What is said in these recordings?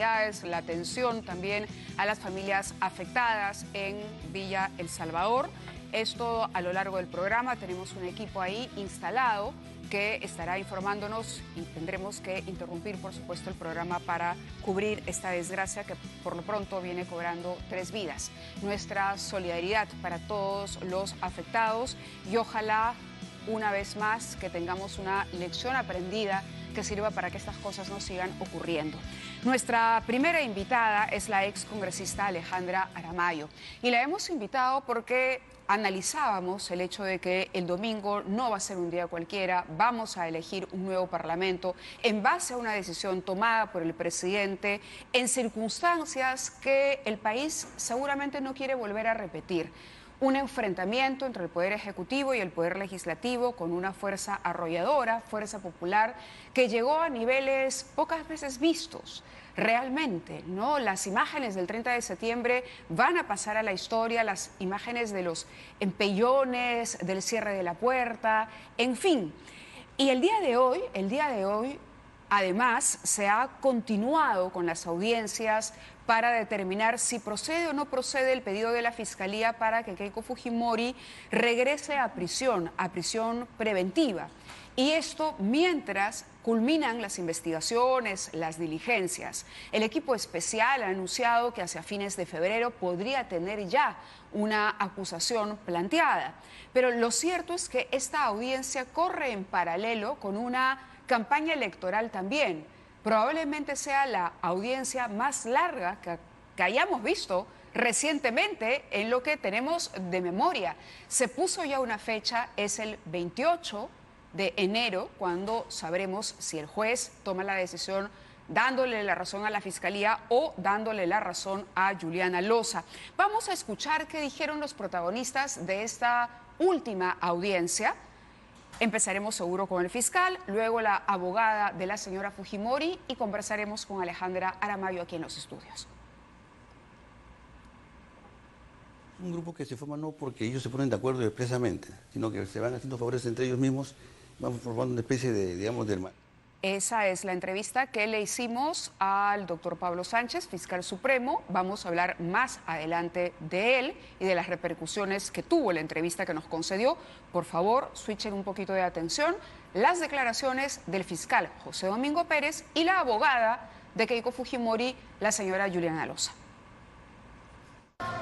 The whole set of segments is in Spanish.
la atención también a las familias afectadas en Villa El Salvador. Esto a lo largo del programa. Tenemos un equipo ahí instalado que estará informándonos y tendremos que interrumpir, por supuesto, el programa para cubrir esta desgracia que por lo pronto viene cobrando 3 vidas. Nuestra solidaridad para todos los afectados y ojalá una vez más que tengamos una lección aprendida que sirva para que estas cosas no sigan ocurriendo. Nuestra primera invitada es la excongresista Alejandra Aramayo y la hemos invitado porque analizábamos el hecho de que el domingo no va a ser un día cualquiera, vamos a elegir un nuevo parlamento en base a una decisión tomada por el presidente en circunstancias que el país seguramente no quiere volver a repetir. Un enfrentamiento entre el Poder Ejecutivo y el Poder Legislativo con una fuerza arrolladora, fuerza popular, que llegó a niveles pocas veces vistos. Realmente, ¿no? Las imágenes del 30 de septiembre van a pasar a la historia, las imágenes de los empellones, del cierre de la puerta, en fin. Y el día de hoy, además, se ha continuado con las audiencias para determinar si procede o no procede el pedido de la Fiscalía para que Keiko Fujimori regrese a prisión preventiva. Y esto mientras culminan las investigaciones, las diligencias. El equipo especial ha anunciado que hacia fines de febrero podría tener ya una acusación planteada. Pero lo cierto es que esta audiencia corre en paralelo con una campaña electoral también. Probablemente sea la audiencia más larga que hayamos visto recientemente en lo que tenemos de memoria. Se puso ya una fecha, es el 28 de enero, cuando sabremos si el juez toma la decisión dándole la razón a la Fiscalía o dándole la razón a Juliana Loza. Vamos a escuchar qué dijeron los protagonistas de esta última audiencia. Empezaremos seguro con el fiscal, luego la abogada de la señora Fujimori y conversaremos con Alejandra Aramayo aquí en los estudios. Un grupo que se forma no porque ellos se ponen de acuerdo expresamente, sino que se van haciendo favores entre ellos mismos, van formando una especie de, digamos, de hermano. Esa es la entrevista que le hicimos al doctor Pablo Sánchez, fiscal supremo. Vamos a hablar más adelante de él y de las repercusiones que tuvo la entrevista que nos concedió. Por favor, switchen un poquito de atención. Las declaraciones del fiscal José Domingo Pérez y la abogada de Keiko Fujimori, la señora Juliana Loza.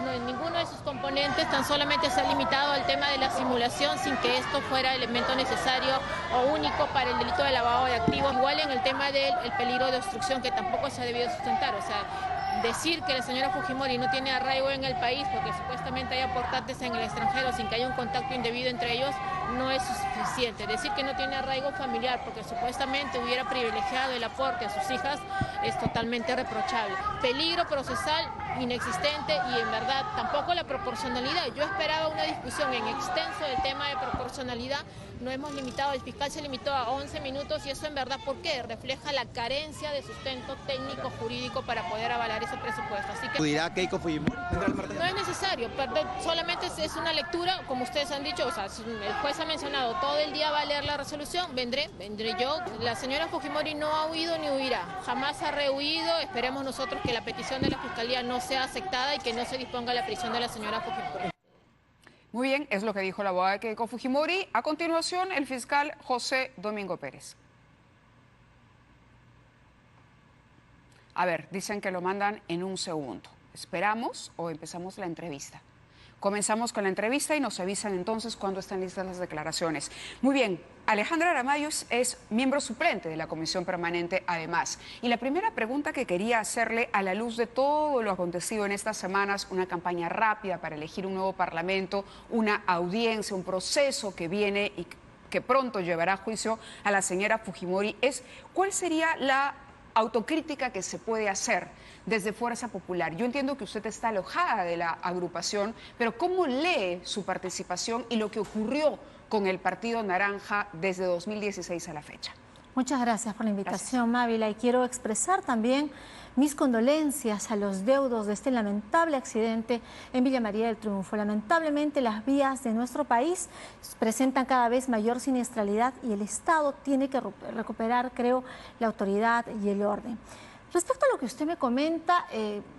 No, en ninguno de sus componentes tan solamente se ha limitado al tema de la simulación sin que esto fuera elemento necesario o único para el delito de lavado de activos. Igual en el tema del peligro de obstrucción que tampoco se ha debido sustentar. O sea, decir que la señora Fujimori no tiene arraigo en el país porque supuestamente hay aportantes en el extranjero sin que haya un contacto indebido entre ellos no es suficiente. Decir que no tiene arraigo familiar porque supuestamente hubiera privilegiado el aporte a sus hijas es totalmente reprochable. Peligro procesal inexistente y en verdad tampoco la proporcionalidad. Yo esperaba una discusión en extenso del tema de proporcionalidad. No hemos limitado, el fiscal se limitó a 11 minutos y eso en verdad, ¿por qué? Refleja la carencia de sustento técnico jurídico para poder avalar ese presupuesto. Así que ¿Dirá Keiko Fujimori? no es necesario, perdón, solamente es una lectura, como ustedes han dicho, o sea, el juez ha mencionado, todo el día va a leer la resolución, vendré yo. La señora Fujimori no ha huido ni huirá, jamás ha rehuido. Esperemos nosotros que la petición de la Fiscalía no sea aceptada y que no se disponga la prisión de la señora Fujimori. Muy bien, es lo que dijo la abogada de Keiko Fujimori. A continuación, el fiscal José Domingo Pérez. A ver, dicen que lo mandan en un segundo. ¿Esperamos o empezamos la entrevista? Comenzamos con la entrevista y nos avisan entonces cuando están listas las declaraciones. Muy bien, Alejandra Aramayo es miembro suplente de la Comisión Permanente además. Y la primera pregunta que quería hacerle a la luz de todo lo acontecido en estas semanas, una campaña rápida para elegir un nuevo parlamento, una audiencia, un proceso que viene y que pronto llevará a juicio a la señora Fujimori, es ¿cuál sería la autocrítica que se puede hacer desde Fuerza Popular? Yo entiendo que usted está alojada de la agrupación, pero ¿cómo lee su participación y lo que ocurrió con el Partido Naranja desde 2016 a la fecha? Muchas gracias por la invitación, Mávila, y quiero expresar también mis condolencias a los deudos de este lamentable accidente en Villa María del Triunfo. Lamentablemente las vías de nuestro país presentan cada vez mayor siniestralidad y el Estado tiene que recuperar, creo, la autoridad y el orden. Respecto a lo que usted me comenta,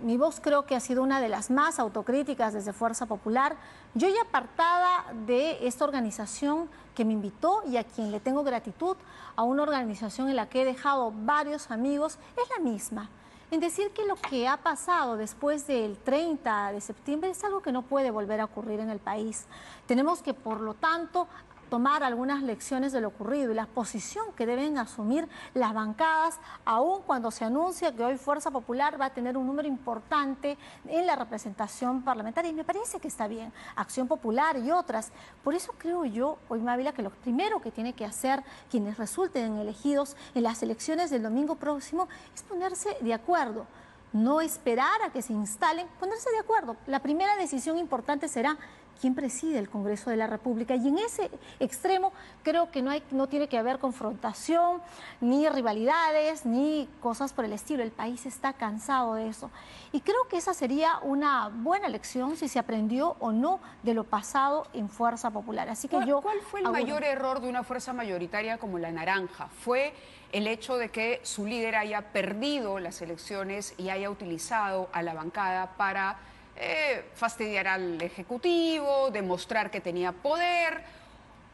mi voz creo que ha sido una de las más autocríticas desde Fuerza Popular. Yo ya apartada de esta organización que me invitó y a quien le tengo gratitud, a una organización en la que he dejado varios amigos, es la misma. En decir que lo que ha pasado después del 30 de septiembre es algo que no puede volver a ocurrir en el país. Tenemos que, por lo tanto, tomar algunas lecciones de lo ocurrido y la posición que deben asumir las bancadas, aun cuando se anuncia que hoy Fuerza Popular va a tener un número importante en la representación parlamentaria, y me parece que está bien, Acción Popular y otras. Por eso creo yo, hoy Mávila, que lo primero que tiene que hacer quienes resulten elegidos en las elecciones del domingo próximo es ponerse de acuerdo. No esperar a que se instalen, ponerse de acuerdo. La primera decisión importante será quién preside el Congreso de la República, y en ese extremo creo que no tiene que haber confrontación, ni rivalidades, ni cosas por el estilo. El país está cansado de eso. Y creo que esa sería una buena lección si se aprendió o no de lo pasado en Fuerza Popular. Así que ¿Cuál fue el mayor error de una fuerza mayoritaria como la Naranja? ¿Fue el hecho de que su líder haya perdido las elecciones y haya utilizado a la bancada para fastidiar al Ejecutivo, demostrar que tenía poder?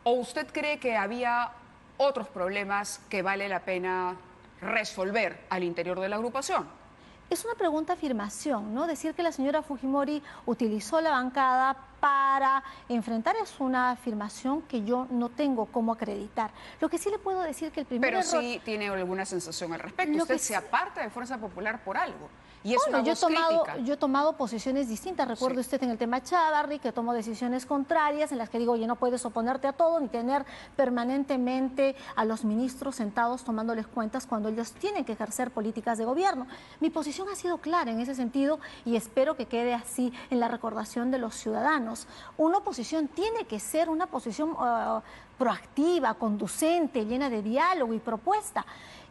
¿O usted cree que había otros problemas que vale la pena resolver al interior de la agrupación? Es una pregunta afirmación, ¿no? Decir que la señora Fujimori utilizó la bancada para enfrentar es una afirmación que yo no tengo cómo acreditar. Lo que sí le puedo decir que el primer error... Pero sí tiene alguna sensación al respecto. Usted se aparta de Fuerza Popular por algo. Y es bueno, una voz crítica. Yo he tomado posiciones distintas. Recuerde usted en el tema Chávarri que tomo decisiones contrarias en las que digo, oye, no puedes oponerte a todo ni tener permanentemente a los ministros sentados tomándoles cuentas cuando ellos tienen que ejercer políticas de gobierno. Mi posición ha sido clara en ese sentido y espero que quede así en la recordación de los ciudadanos. Una oposición tiene que ser una posición proactiva, conducente, llena de diálogo y propuesta.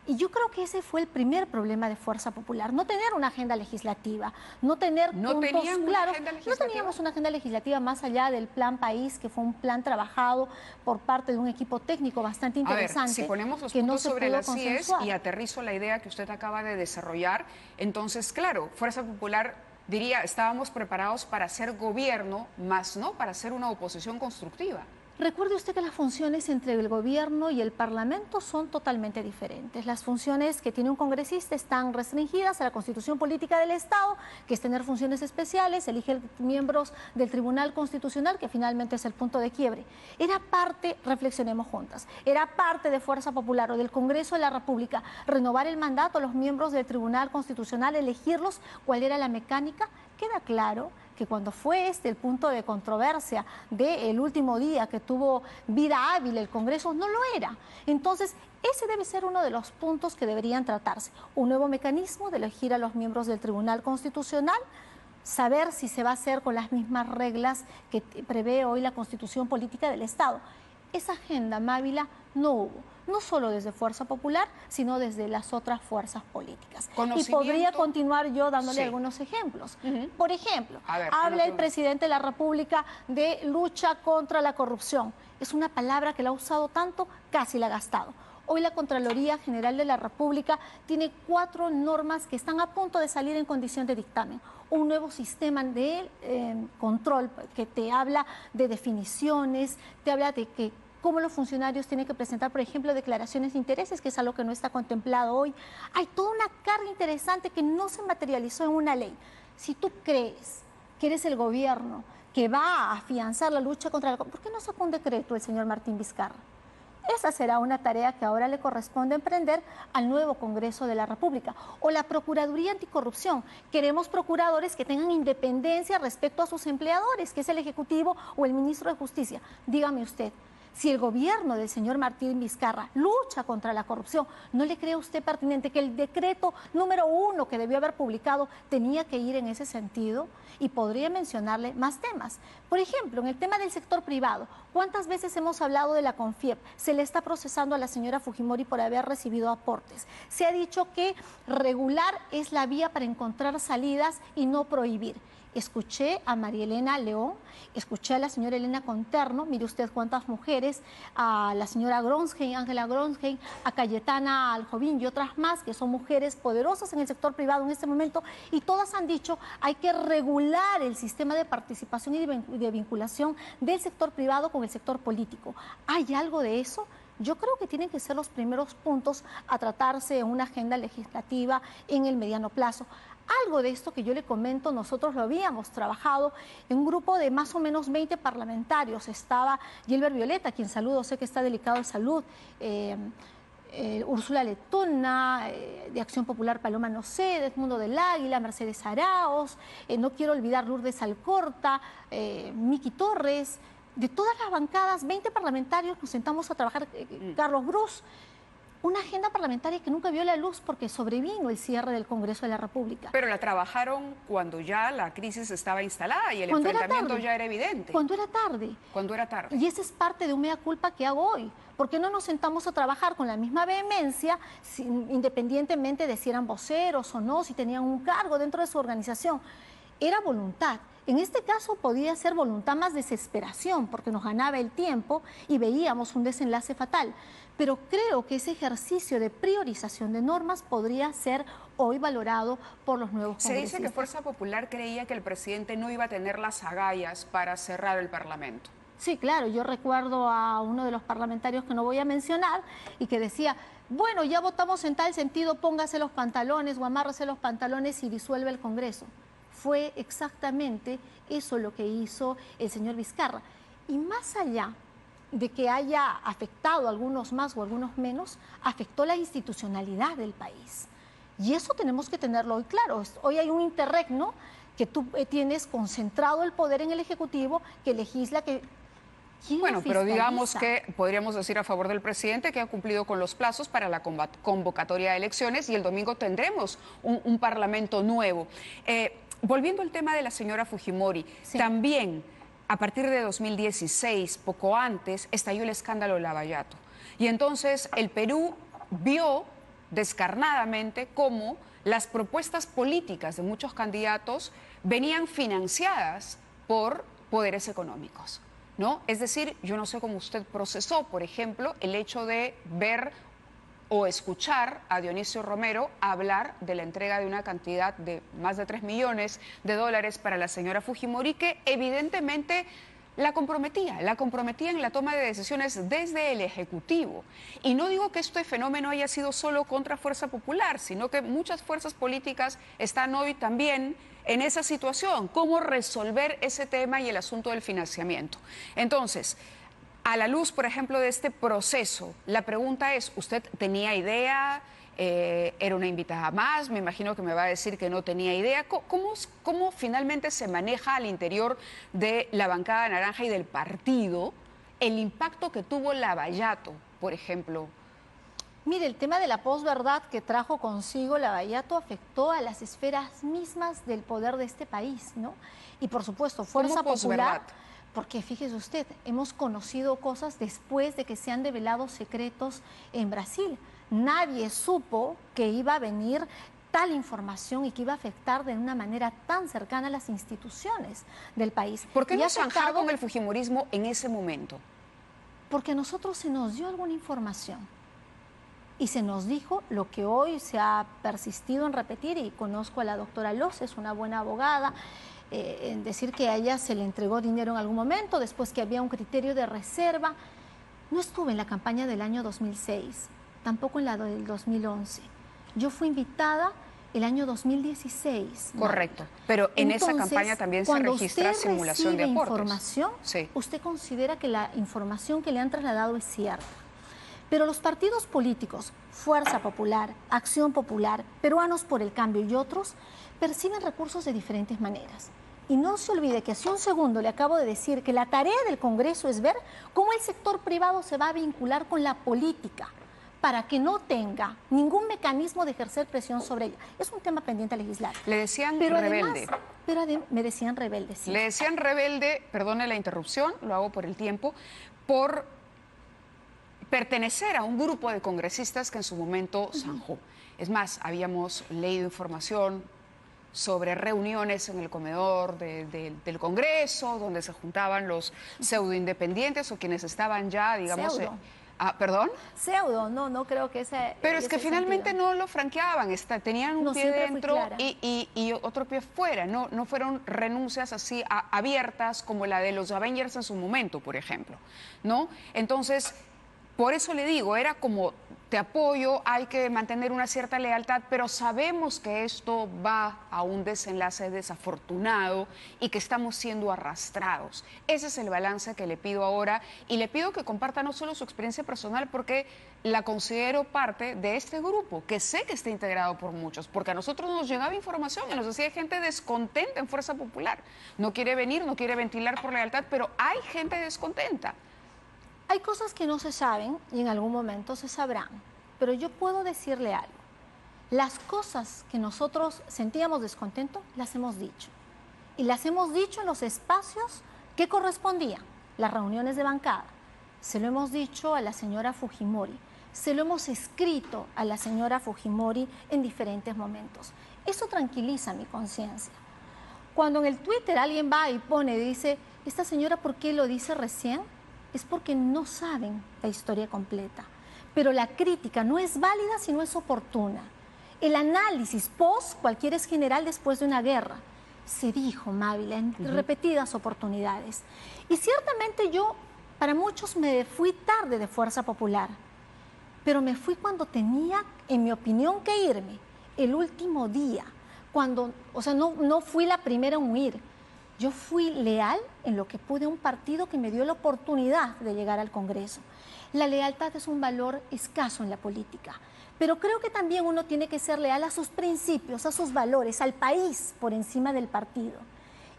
Y yo creo que ese fue el primer problema de Fuerza Popular, no tener una agenda legislativa, no tener puntos claros. No teníamos una agenda legislativa más allá del plan país, que fue un plan trabajado por parte de un equipo técnico bastante interesante. A ver, si ponemos los puntos sobre las IES y aterrizo la idea que usted acaba de desarrollar, entonces, claro, Fuerza Popular diría, estábamos preparados para hacer gobierno, más no para hacer una oposición constructiva. Recuerde usted que las funciones entre el gobierno y el parlamento son totalmente diferentes. Las funciones que tiene un congresista están restringidas a la Constitución Política del Estado, que es tener funciones especiales, elige miembros del Tribunal Constitucional, que finalmente es el punto de quiebre. Era parte, reflexionemos juntas, era parte de Fuerza Popular o del Congreso de la República renovar el mandato a los miembros del Tribunal Constitucional, elegirlos, cuál era la mecánica. Queda claro que cuando fue el punto de controversia del último día que tuvo vida hábil el Congreso, no lo era. Entonces, ese debe ser uno de los puntos que deberían tratarse. Un nuevo mecanismo de elegir a los miembros del Tribunal Constitucional, saber si se va a hacer con las mismas reglas que prevé hoy la Constitución Política del Estado. Esa agenda, Mávila, no hubo. No solo desde Fuerza Popular, sino desde las otras fuerzas políticas. Y podría continuar yo dándole algunos ejemplos. Por ejemplo, habla el presidente de la República de lucha contra la corrupción. Es una palabra que la ha usado tanto, casi la ha gastado. Hoy la Contraloría General de la República tiene 4 normas que están a punto de salir en condición de dictamen. Un nuevo sistema de control que te habla de definiciones, te habla de que cómo los funcionarios tienen que presentar, por ejemplo, declaraciones de intereses, que es algo que no está contemplado hoy. Hay toda una carga interesante que no se materializó en una ley. Si tú crees que eres el gobierno que va a afianzar la lucha contra la corrupción, ¿por qué no sacó un decreto el señor Martín Vizcarra? Esa será una tarea que ahora le corresponde emprender al nuevo Congreso de la República. O la Procuraduría Anticorrupción. Queremos procuradores que tengan independencia respecto a sus empleadores, que es el Ejecutivo o el Ministro de Justicia. Dígame usted, si el gobierno del señor Martín Vizcarra lucha contra la corrupción, ¿no le cree usted pertinente que el decreto número 1 que debió haber publicado tenía que ir en ese sentido? Y podría mencionarle más temas. Por ejemplo, en el tema del sector privado, ¿Cuántas veces hemos hablado de la CONFIEP? Se le está procesando a la señora Fujimori por haber recibido aportes. Se ha dicho que regular es la vía para encontrar salidas y no prohibir. Escuché a María Elena León, escuché a la señora Elena Conterno, mire usted cuántas mujeres, a la señora Gronsheim, Ángela Gronsheim, a Cayetana Aljovín y otras más, que son mujeres poderosas en el sector privado en este momento, y todas han dicho hay que regular el sistema de participación y de vinculación del sector privado con el sector político. ¿Hay algo de eso? Yo creo que tienen que ser los primeros puntos a tratarse en una agenda legislativa en el mediano plazo. Algo de esto que yo le comento, nosotros lo habíamos trabajado en un grupo de más o menos 20 parlamentarios. Estaba Gilbert Violeta, quien saludo, sé que está delicado de salud, Úrsula Letona, de Acción Popular Paloma Nocé, de Edmundo del Águila, Mercedes Araos, no quiero olvidar Lourdes Alcorta, Miki Torres. De todas las bancadas, 20 parlamentarios nos sentamos a trabajar, Carlos Brus, una agenda parlamentaria que nunca vio la luz porque sobrevino el cierre del Congreso de la República. Pero la trabajaron cuando ya la crisis estaba instalada y el enfrentamiento ya era evidente. Cuando era tarde. Cuando era tarde. Y esa es parte de un mea culpa que hago hoy. ¿Por qué no nos sentamos a trabajar con la misma vehemencia, independientemente de si eran voceros o no, si tenían un cargo dentro de su organización? Era voluntad. En este caso podía ser voluntad más desesperación, porque nos ganaba el tiempo y veíamos un desenlace fatal. Pero creo que ese ejercicio de priorización de normas podría ser hoy valorado por los nuevos congresistas. Se dice que Fuerza Popular creía que el presidente no iba a tener las agallas para cerrar el Parlamento. Sí, claro, yo recuerdo a uno de los parlamentarios que no voy a mencionar y que decía, bueno, ya votamos en tal sentido, póngase los pantalones o amárrese los pantalones y disuelve el Congreso. Fue exactamente eso lo que hizo el señor Vizcarra. Y más allá de que haya afectado a algunos más o algunos menos, afectó la institucionalidad del país. Y eso tenemos que tenerlo hoy claro. Hoy hay un interregno que tú tienes concentrado el poder en el Ejecutivo, que legisla, que... Bueno, pero digamos que podríamos decir a favor del presidente que ha cumplido con los plazos para la convocatoria de elecciones y el domingo tendremos un Parlamento nuevo. Volviendo al tema de la señora Fujimori, sí. También a partir de 2016, poco antes, estalló el escándalo Lavallato. Y entonces el Perú vio descarnadamente cómo las propuestas políticas de muchos candidatos venían financiadas por poderes económicos, ¿no? Es decir, yo no sé cómo usted procesó, por ejemplo, el hecho de ver o escuchar a Dionisio Romero hablar de la entrega de una cantidad de más de $3 millones para la señora Fujimori, que evidentemente la comprometía en la toma de decisiones desde el Ejecutivo. Y no digo que este fenómeno haya sido solo contra Fuerza Popular, sino que muchas fuerzas políticas están hoy también en esa situación. ¿Cómo resolver ese tema y el asunto del financiamiento? Entonces, a la luz, por ejemplo, de este proceso, la pregunta es, ¿usted tenía idea? ¿Era una invitada más? Me imagino que me va a decir que no tenía idea. ¿Cómo finalmente se maneja al interior de la bancada naranja y del partido el impacto que tuvo Lavallato, por ejemplo? Mire, el tema de la posverdad que trajo consigo Lavallato afectó a las esferas mismas del poder de este país, ¿no? Y por supuesto, Fuerza Popular... Porque fíjese usted, hemos conocido cosas después de que se han develado secretos en Brasil. Nadie supo que iba a venir tal información y que iba a afectar de una manera tan cercana a las instituciones del país. ¿Por qué no zanjar con el fujimorismo en ese momento? Porque a nosotros se nos dio alguna información y se nos dijo lo que hoy se ha persistido en repetir, y conozco a la doctora Loz, es una buena abogada, en decir que a ella se le entregó dinero en algún momento, después que había un criterio de reserva. No estuve en la campaña del año 2006, tampoco en la del 2011. Yo fui invitada el año 2016. Correcto, pero en esa campaña también se registra simulación de aportes. Información, sí. Usted considera que la información que le han trasladado es cierta. Pero los partidos políticos, Fuerza Popular, Acción Popular, Peruanos por el Cambio y otros, perciben recursos de diferentes maneras. Y no se olvide que hace un segundo le acabo de decir que la tarea del Congreso es ver cómo el sector privado se va a vincular con la política para que no tenga ningún mecanismo de ejercer presión sobre ella. Es un tema pendiente a legislar. Le decían rebelde. Me decían rebelde, sí. Le decían rebelde, perdone la interrupción, lo hago por el tiempo, por pertenecer a un grupo de congresistas que en su momento zanjó. Es más, habíamos leído información sobre reuniones en el comedor del Congreso, donde se juntaban los pseudo-independientes o quienes estaban ya, digamos... ¿Perdón? Pseudo, no creo que ese... Pero es que finalmente no lo franqueaban, tenían un pie dentro y otro pie fuera, no fueron renuncias así abiertas como la de los Avengers en su momento, por ejemplo, ¿no? Entonces, por eso le digo, era como, te apoyo, hay que mantener una cierta lealtad, pero sabemos que esto va a un desenlace desafortunado y que estamos siendo arrastrados. Ese es el balance que le pido ahora y le pido que comparta no solo su experiencia personal, porque la considero parte de este grupo, que sé que está integrado por muchos, porque a nosotros nos llegaba información y nos decía gente descontenta en Fuerza Popular. No quiere venir, no quiere ventilar por lealtad, pero hay gente descontenta. Hay cosas que no se saben y en algún momento se sabrán, pero yo puedo decirle algo. Las cosas que nosotros sentíamos descontento, las hemos dicho. Y las hemos dicho en los espacios que correspondían, las reuniones de bancada. Se lo hemos dicho a la señora Fujimori, se lo hemos escrito a la señora Fujimori en diferentes momentos. Eso tranquiliza mi conciencia. Cuando en el Twitter alguien va y pone, dice, ¿esta señora por qué lo dice recién? Es porque no saben la historia completa. Pero la crítica no es válida si no es oportuna. El análisis post cualquiera es general después de una guerra. Se dijo, Mávila, en repetidas oportunidades. Y ciertamente yo, para muchos, me fui tarde de Fuerza Popular. Pero me fui cuando tenía, en mi opinión, que irme. El último día. Cuando, no fui la primera en huir. Yo fui leal en lo que pude a un partido que me dio la oportunidad de llegar al Congreso. La lealtad es un valor escaso en la política, pero creo que también uno tiene que ser leal a sus principios, a sus valores, al país por encima del partido.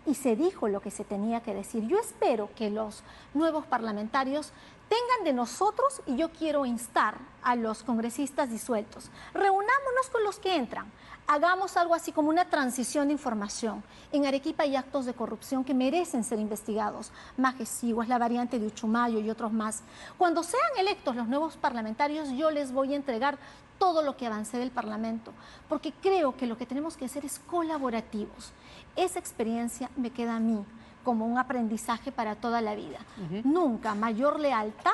Y se dijo lo que se tenía que decir. Yo espero que los nuevos parlamentarios tengan de nosotros, y yo quiero instar a los congresistas disueltos, reunámonos con los que entran, hagamos algo así como una transición de información. En Arequipa hay actos de corrupción que merecen ser investigados, Majesiguas, la variante de Uchumayo y otros más. Cuando sean electos los nuevos parlamentarios, yo les voy a entregar todo lo que avancé del Parlamento, porque creo que lo que tenemos que hacer es colaborativos. Esa experiencia me queda a mí como un aprendizaje para toda la vida. Nunca mayor lealtad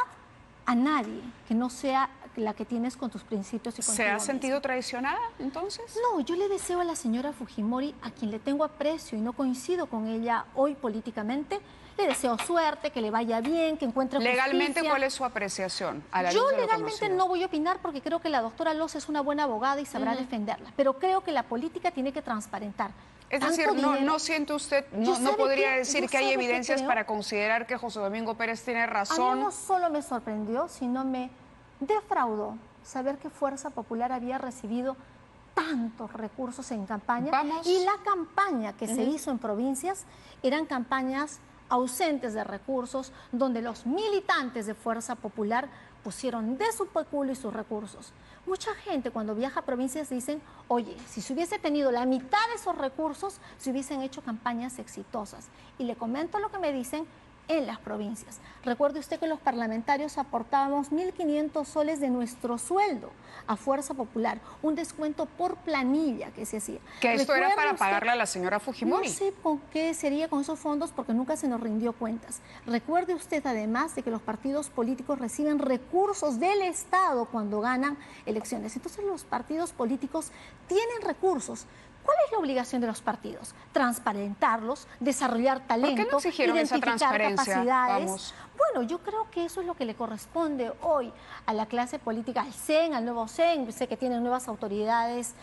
a nadie que no sea la que tienes con tus principios y con ¿Se ha sentido traicionada, entonces? No, yo le deseo a la señora Fujimori, a quien le tengo aprecio y no coincido con ella hoy políticamente, le deseo suerte, que le vaya bien, que encuentre justicia. ¿Legalmente cuál es su apreciación? Yo legalmente no voy a opinar porque creo que la doctora Loza es una buena abogada y sabrá defenderla, pero creo que la política tiene que transparentar. Es decir, no siente usted, no podría decir que hay evidencias para considerar que José Domingo Pérez tiene razón. A mí no solo me sorprendió, sino me defraudó saber que Fuerza Popular había recibido tantos recursos en campaña. Y la campaña que se hizo en provincias eran campañas ausentes de recursos, donde los militantes de Fuerza Popular pusieron de su peculio y sus recursos. Mucha gente cuando viaja a provincias dicen, oye, si se hubiese tenido la mitad de esos recursos, se hubiesen hecho campañas exitosas. Y le comento lo que me dicen en las provincias. Recuerde usted que los parlamentarios aportábamos 1.500 soles de nuestro sueldo a Fuerza Popular, un descuento por planilla que se hacía. Que esto era para pagarle a la señora Fujimori. No sé con qué sería con esos fondos porque nunca se nos rindió cuentas. Recuerde usted además de que los partidos políticos reciben recursos del Estado cuando ganan elecciones. Entonces los partidos políticos tienen recursos. ¿Cuál es la obligación de los partidos? Transparentarlos, desarrollar talento, ¿por qué no exigieron esa transparencia? Capacidades. Bueno, yo creo que eso es lo que le corresponde hoy a la clase política, al CEN, al nuevo CEN, sé que tienen nuevas autoridades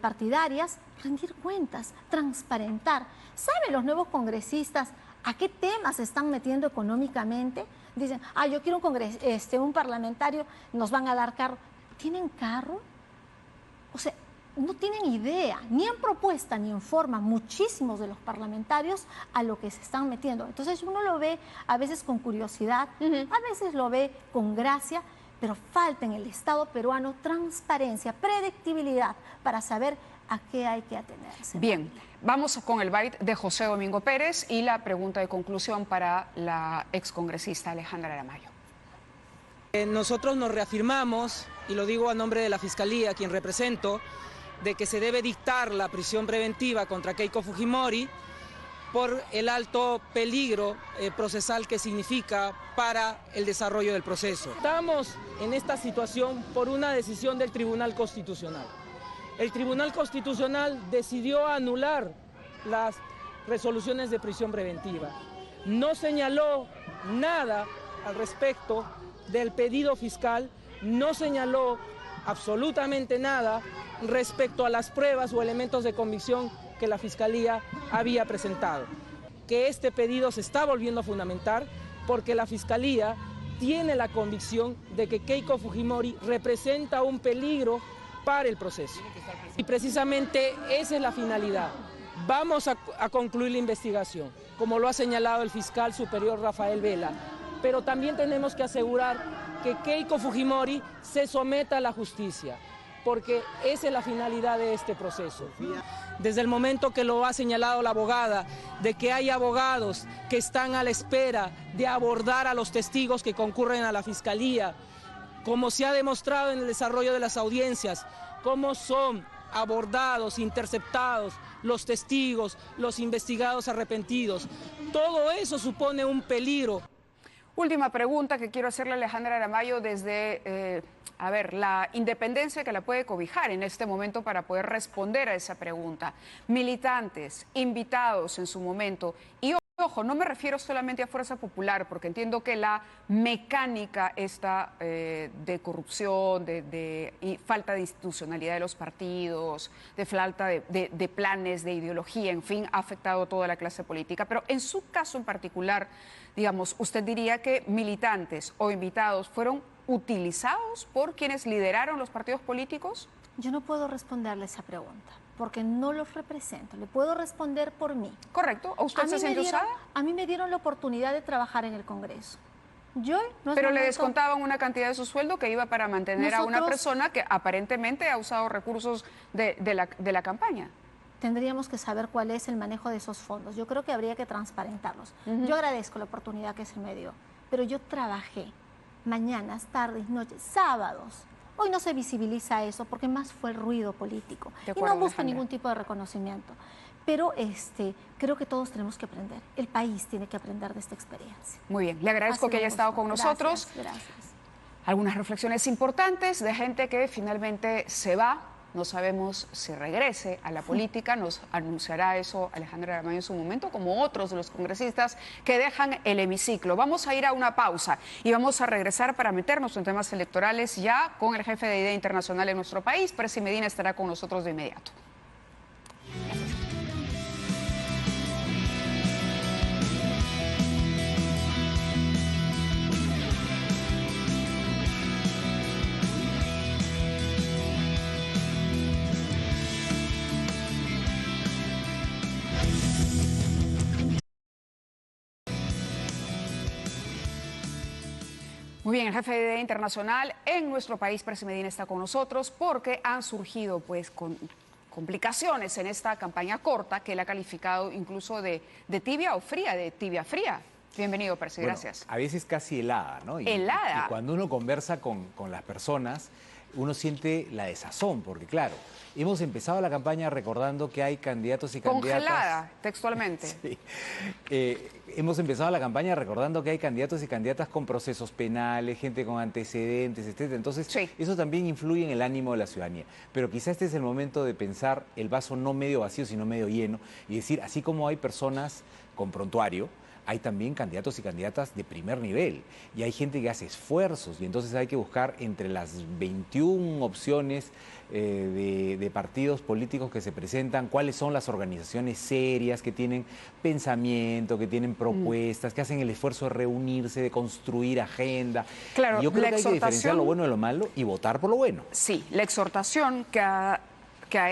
partidarias, rendir cuentas, transparentar. ¿Saben los nuevos congresistas a qué temas se están metiendo económicamente? Dicen, yo quiero un parlamentario, nos van a dar carro. ¿Tienen carro? O sea, no tienen idea, ni en propuesta ni en forma, muchísimos de los parlamentarios a lo que se están metiendo. Entonces uno lo ve a veces con curiosidad, a veces lo ve con gracia, pero falta en el Estado peruano transparencia, predictibilidad para saber a qué hay que atenerse. Bien, vamos con el byte de José Domingo Pérez y la pregunta de conclusión para la excongresista Alejandra Aramayo. Nosotros nos reafirmamos, y lo digo a nombre de la Fiscalía, quien represento, de que se debe dictar la prisión preventiva contra Keiko Fujimori por el alto peligro procesal que significa para el desarrollo del proceso. Estamos en esta situación por una decisión del Tribunal Constitucional. El Tribunal Constitucional decidió anular las resoluciones de prisión preventiva. No señaló nada al respecto del pedido fiscal, no señaló absolutamente nada respecto a las pruebas o elementos de convicción que la Fiscalía había presentado. Que este pedido se está volviendo a fundamentar porque la Fiscalía tiene la convicción de que Keiko Fujimori representa un peligro para el proceso. Y precisamente esa es la finalidad. Vamos a concluir la investigación, como lo ha señalado el fiscal superior Rafael Vela, pero también tenemos que asegurar que Keiko Fujimori se someta a la justicia, porque esa es la finalidad de este proceso. Desde el momento que lo ha señalado la abogada, de que hay abogados que están a la espera de abordar a los testigos que concurren a la Fiscalía, como se ha demostrado en el desarrollo de las audiencias, cómo son abordados, interceptados los testigos, los investigados arrepentidos. Todo eso supone un peligro. Última pregunta que quiero hacerle a Alejandra Aramayo desde, la independencia que la puede cobijar en este momento para poder responder a esa pregunta. Militantes, invitados en su momento y ojo, no me refiero solamente a Fuerza Popular, porque entiendo que la mecánica esta de corrupción, y falta de institucionalidad de los partidos, de falta de planes, de ideología, en fin, ha afectado a toda la clase política. Pero en su caso en particular, digamos, ¿usted diría que militantes o invitados fueron utilizados por quienes lideraron los partidos políticos? Yo no puedo responderle esa pregunta, porque no los represento. Le puedo responder por mí. Correcto. ¿A usted se siente usada? A mí me dieron la oportunidad de trabajar en el Congreso. Pero le descontaban una cantidad de su sueldo que iba para mantener a una persona que aparentemente ha usado recursos de la campaña. Tendríamos que saber cuál es el manejo de esos fondos. Yo creo que habría que transparentarlos. Yo agradezco la oportunidad que se me dio, pero yo trabajé mañanas, tardes, noches, sábados. Hoy no se visibiliza eso porque más fue el ruido político. Y no busco ningún tipo de reconocimiento. Pero creo que todos tenemos que aprender. El país tiene que aprender de esta experiencia. Muy bien, le agradezco que haya estado con nosotros. Gracias. Algunas reflexiones importantes de gente que finalmente se va. No sabemos si regrese a la política, nos anunciará eso Alejandra Aramayo en su momento, como otros de los congresistas que dejan el hemiciclo. Vamos a ir a una pausa y vamos a regresar para meternos en temas electorales ya con el jefe de IDEA Internacional en nuestro país. Percy Medina estará con nosotros de inmediato. Muy bien, el jefe de IDEA Internacional en nuestro país, Percy Medina, está con nosotros porque han surgido complicaciones en esta campaña corta que él ha calificado incluso de tibia o fría, de tibia fría. Bienvenido, Percy, gracias. A veces casi helada, ¿no? Helada. Y cuando uno conversa con las personas, uno siente la desazón, porque claro, hemos empezado la campaña recordando que hay candidatos y candidatas... Congelada, textualmente. Sí. Hemos empezado la campaña recordando que hay candidatos y candidatas con procesos penales, gente con antecedentes, etc. Entonces, sí, eso también influye en el ánimo de la ciudadanía. Pero quizá este es el momento de pensar el vaso no medio vacío, sino medio lleno, y decir, así como hay personas con prontuario, hay también candidatos y candidatas de primer nivel y hay gente que hace esfuerzos y entonces hay que buscar entre las 21 opciones de partidos políticos que se presentan, cuáles son las organizaciones serias que tienen pensamiento, que tienen propuestas, que hacen el esfuerzo de reunirse, de construir agenda. Claro, y yo creo que hay que diferenciar lo bueno de lo malo y votar por lo bueno. Sí, la exhortación que ha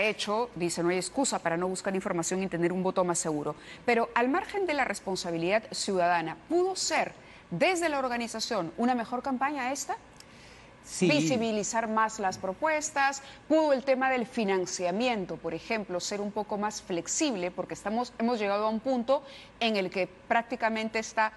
hecho, dice, no hay excusa para no buscar información y tener un voto más seguro. Pero al margen de la responsabilidad ciudadana, ¿pudo ser desde la organización una mejor campaña esta? visibilizar más las propuestas? ¿Pudo el tema del financiamiento, por ejemplo, ser un poco más flexible? Porque hemos llegado a un punto en el que prácticamente esta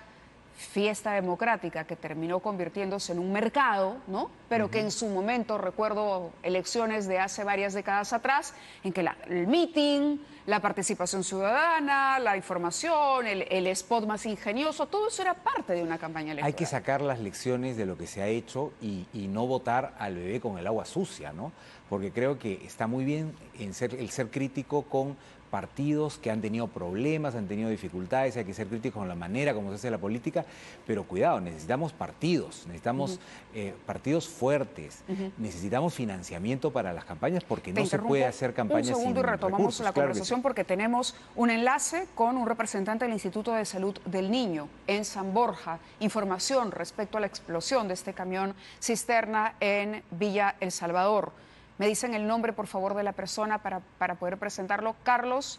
fiesta democrática que terminó convirtiéndose en un mercado, ¿no? Pero que en su momento, recuerdo elecciones de hace varias décadas atrás, en que el meeting, la participación ciudadana, la información, el spot más ingenioso, todo eso era parte de una campaña electoral. Hay que sacar las lecciones de lo que se ha hecho y no botar al bebé con el agua sucia, ¿no? Porque creo que está muy bien el ser crítico con partidos que han tenido problemas, han tenido dificultades, hay que ser críticos con la manera como se hace la política, pero cuidado, necesitamos partidos, necesitamos partidos fuertes, necesitamos financiamiento para las campañas porque no se puede hacer campañas sin un segundo y retomamos recursos, la conversación porque tenemos un enlace con un representante del Instituto de Salud del Niño en San Borja, información respecto a la explosión de este camión cisterna en Villa El Salvador. Me dicen el nombre, por favor, de la persona para poder presentarlo. Carlos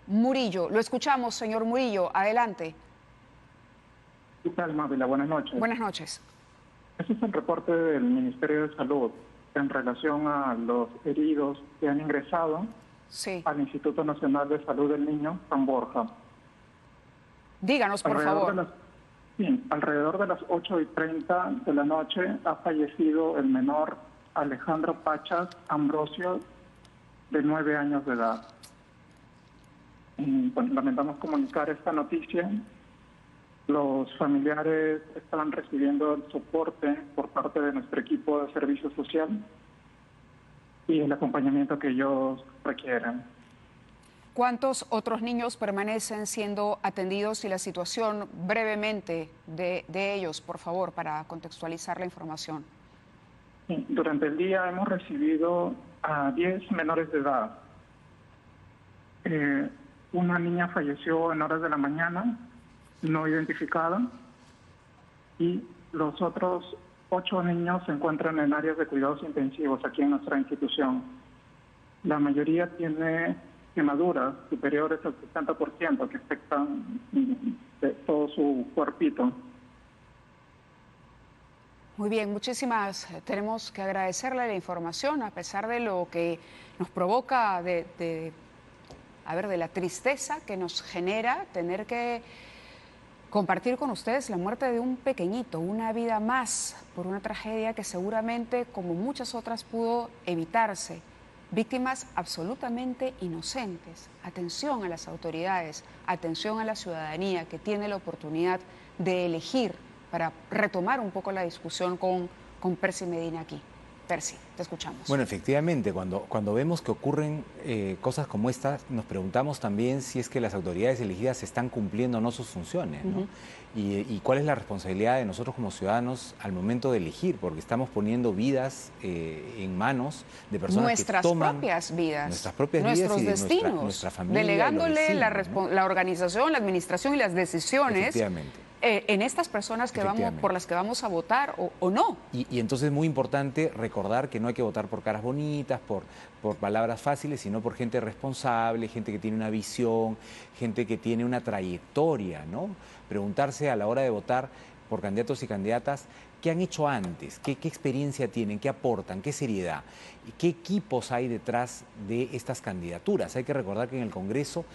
Murillo. Lo escuchamos, señor Murillo. Adelante. ¿Qué tal, Mávila? Buenas noches. Buenas noches. Este es el reporte del Ministerio de Salud en relación a los heridos que han ingresado al Instituto Nacional de Salud del Niño, San Borja. Díganos, por favor. Alrededor de las 8:30 de la noche ha fallecido el menor Alejandro Pachas Ambrosio, de 9 años de edad. Bueno, lamentamos comunicar esta noticia. Los familiares estaban recibiendo el soporte por parte de nuestro equipo de servicio social y el acompañamiento que ellos requieren. ¿Cuántos otros niños permanecen siendo atendidos y la situación brevemente de ellos, por favor, para contextualizar la información? Durante el día hemos recibido a 10 menores de edad. Una niña falleció en horas de la mañana, no identificada, y los otros 8 niños se encuentran en áreas de cuidados intensivos aquí en nuestra institución. La mayoría tiene quemaduras superiores al 60% que afectan de todo su cuerpito. Muy bien, muchísimas. Tenemos que agradecerle la información, a pesar de lo que nos provoca, de la tristeza que nos genera tener que compartir con ustedes la muerte de un pequeñito, una vida más, por una tragedia que seguramente, como muchas otras, pudo evitarse. Víctimas absolutamente inocentes. Atención a las autoridades, atención a la ciudadanía que tiene la oportunidad de elegir, para retomar un poco la discusión con Percy Medina aquí. Percy, te escuchamos. Bueno, efectivamente, cuando vemos que ocurren cosas como estas, nos preguntamos también si es que las autoridades elegidas están cumpliendo o no sus funciones, ¿no? Y cuál es la responsabilidad de nosotros como ciudadanos al momento de elegir, porque estamos poniendo vidas en manos de personas que toman nuestras vidas, nuestros destinos, nuestra familia, delegándole vecinos, la organización, la administración y las decisiones en estas personas por las que vamos a votar o no. Y entonces es muy importante recordar que no hay que votar por caras bonitas, por palabras fáciles, sino por gente responsable, gente que tiene una visión, gente que tiene una trayectoria, ¿no? Preguntarse a la hora de votar por candidatos y candidatas qué han hecho antes, qué experiencia tienen, qué aportan, qué seriedad, qué equipos hay detrás de estas candidaturas. Hay que recordar que en el Congreso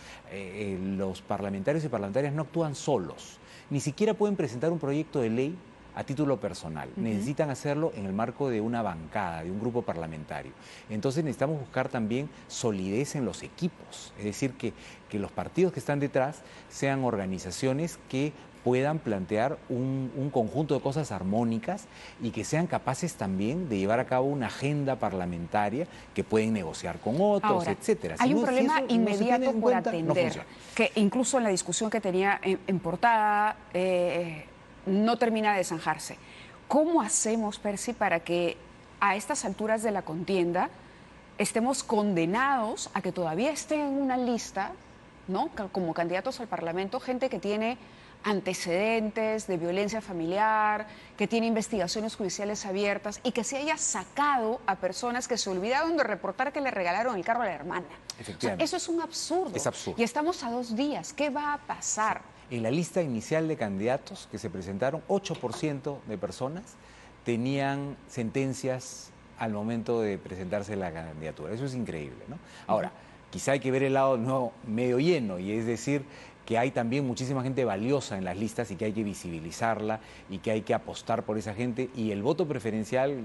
los parlamentarios y parlamentarias no actúan solos. Ni siquiera pueden presentar un proyecto de ley a título personal. Necesitan hacerlo en el marco de una bancada, de un grupo parlamentario. Entonces necesitamos buscar también solidez en los equipos. Es decir, que los partidos que están detrás sean organizaciones que puedan plantear un conjunto de cosas armónicas y que sean capaces también de llevar a cabo una agenda parlamentaria que pueden negociar con otros, ahora, etcétera. Hay un problema inmediato por atender, que incluso en la discusión que tenía en portada no termina de zanjarse. ¿Cómo hacemos, Percy, para que a estas alturas de la contienda estemos condenados a que todavía estén en una lista, ¿no?, como candidatos al Parlamento, gente que tiene antecedentes de violencia familiar, que tiene investigaciones judiciales abiertas y que se haya sacado a personas que se olvidaron de reportar que le regalaron el carro a la hermana? Efectivamente. O sea, eso es un absurdo. Es absurdo. Y estamos a 2 días. ¿Qué va a pasar? En la lista inicial de candidatos que se presentaron, 8% de personas tenían sentencias al momento de presentarse la candidatura. Eso es increíble, ¿no? Ahora, quizá hay que ver el lado no medio lleno, y es decir, que hay también muchísima gente valiosa en las listas y que hay que visibilizarla y que hay que apostar por esa gente. Y el voto preferencial,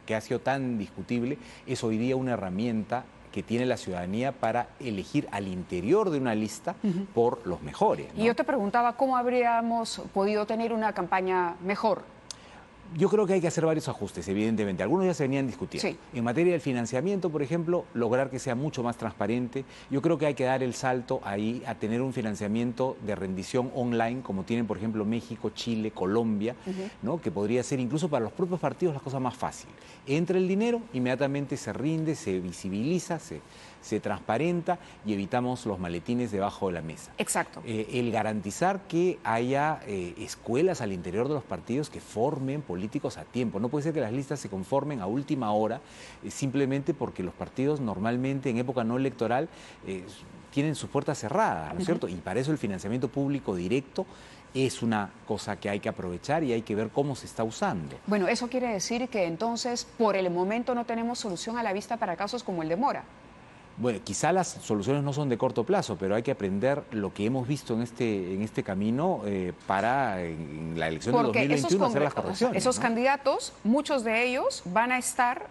que ha sido tan discutible, es hoy día una herramienta que tiene la ciudadanía para elegir al interior de una lista por los mejores, ¿no? Y yo te preguntaba cómo habríamos podido tener una campaña mejor. Yo creo que hay que hacer varios ajustes, evidentemente. Algunos ya se venían discutiendo. Sí. En materia del financiamiento, por ejemplo, lograr que sea mucho más transparente. Yo creo que hay que dar el salto ahí a tener un financiamiento de rendición online, como tienen, por ejemplo, México, Chile, Colombia, ¿no? Que podría ser incluso para los propios partidos la cosa más fácil. Entra el dinero, inmediatamente se rinde, se visibiliza, se transparenta y evitamos los maletines debajo de la mesa. Exacto. El garantizar que haya escuelas al interior de los partidos que formen políticos a tiempo. No puede ser que las listas se conformen a última hora simplemente porque los partidos normalmente en época no electoral tienen sus puertas cerradas, ¿no es cierto? Y para eso el financiamiento público directo es una cosa que hay que aprovechar y hay que ver cómo se está usando. Bueno, eso quiere decir que entonces por el momento no tenemos solución a la vista para casos como el de Mora. Bueno, quizá las soluciones no son de corto plazo, pero hay que aprender lo que hemos visto en este camino para en la elección de 2021 hacer las correcciones. Esos candidatos, muchos de ellos van a estar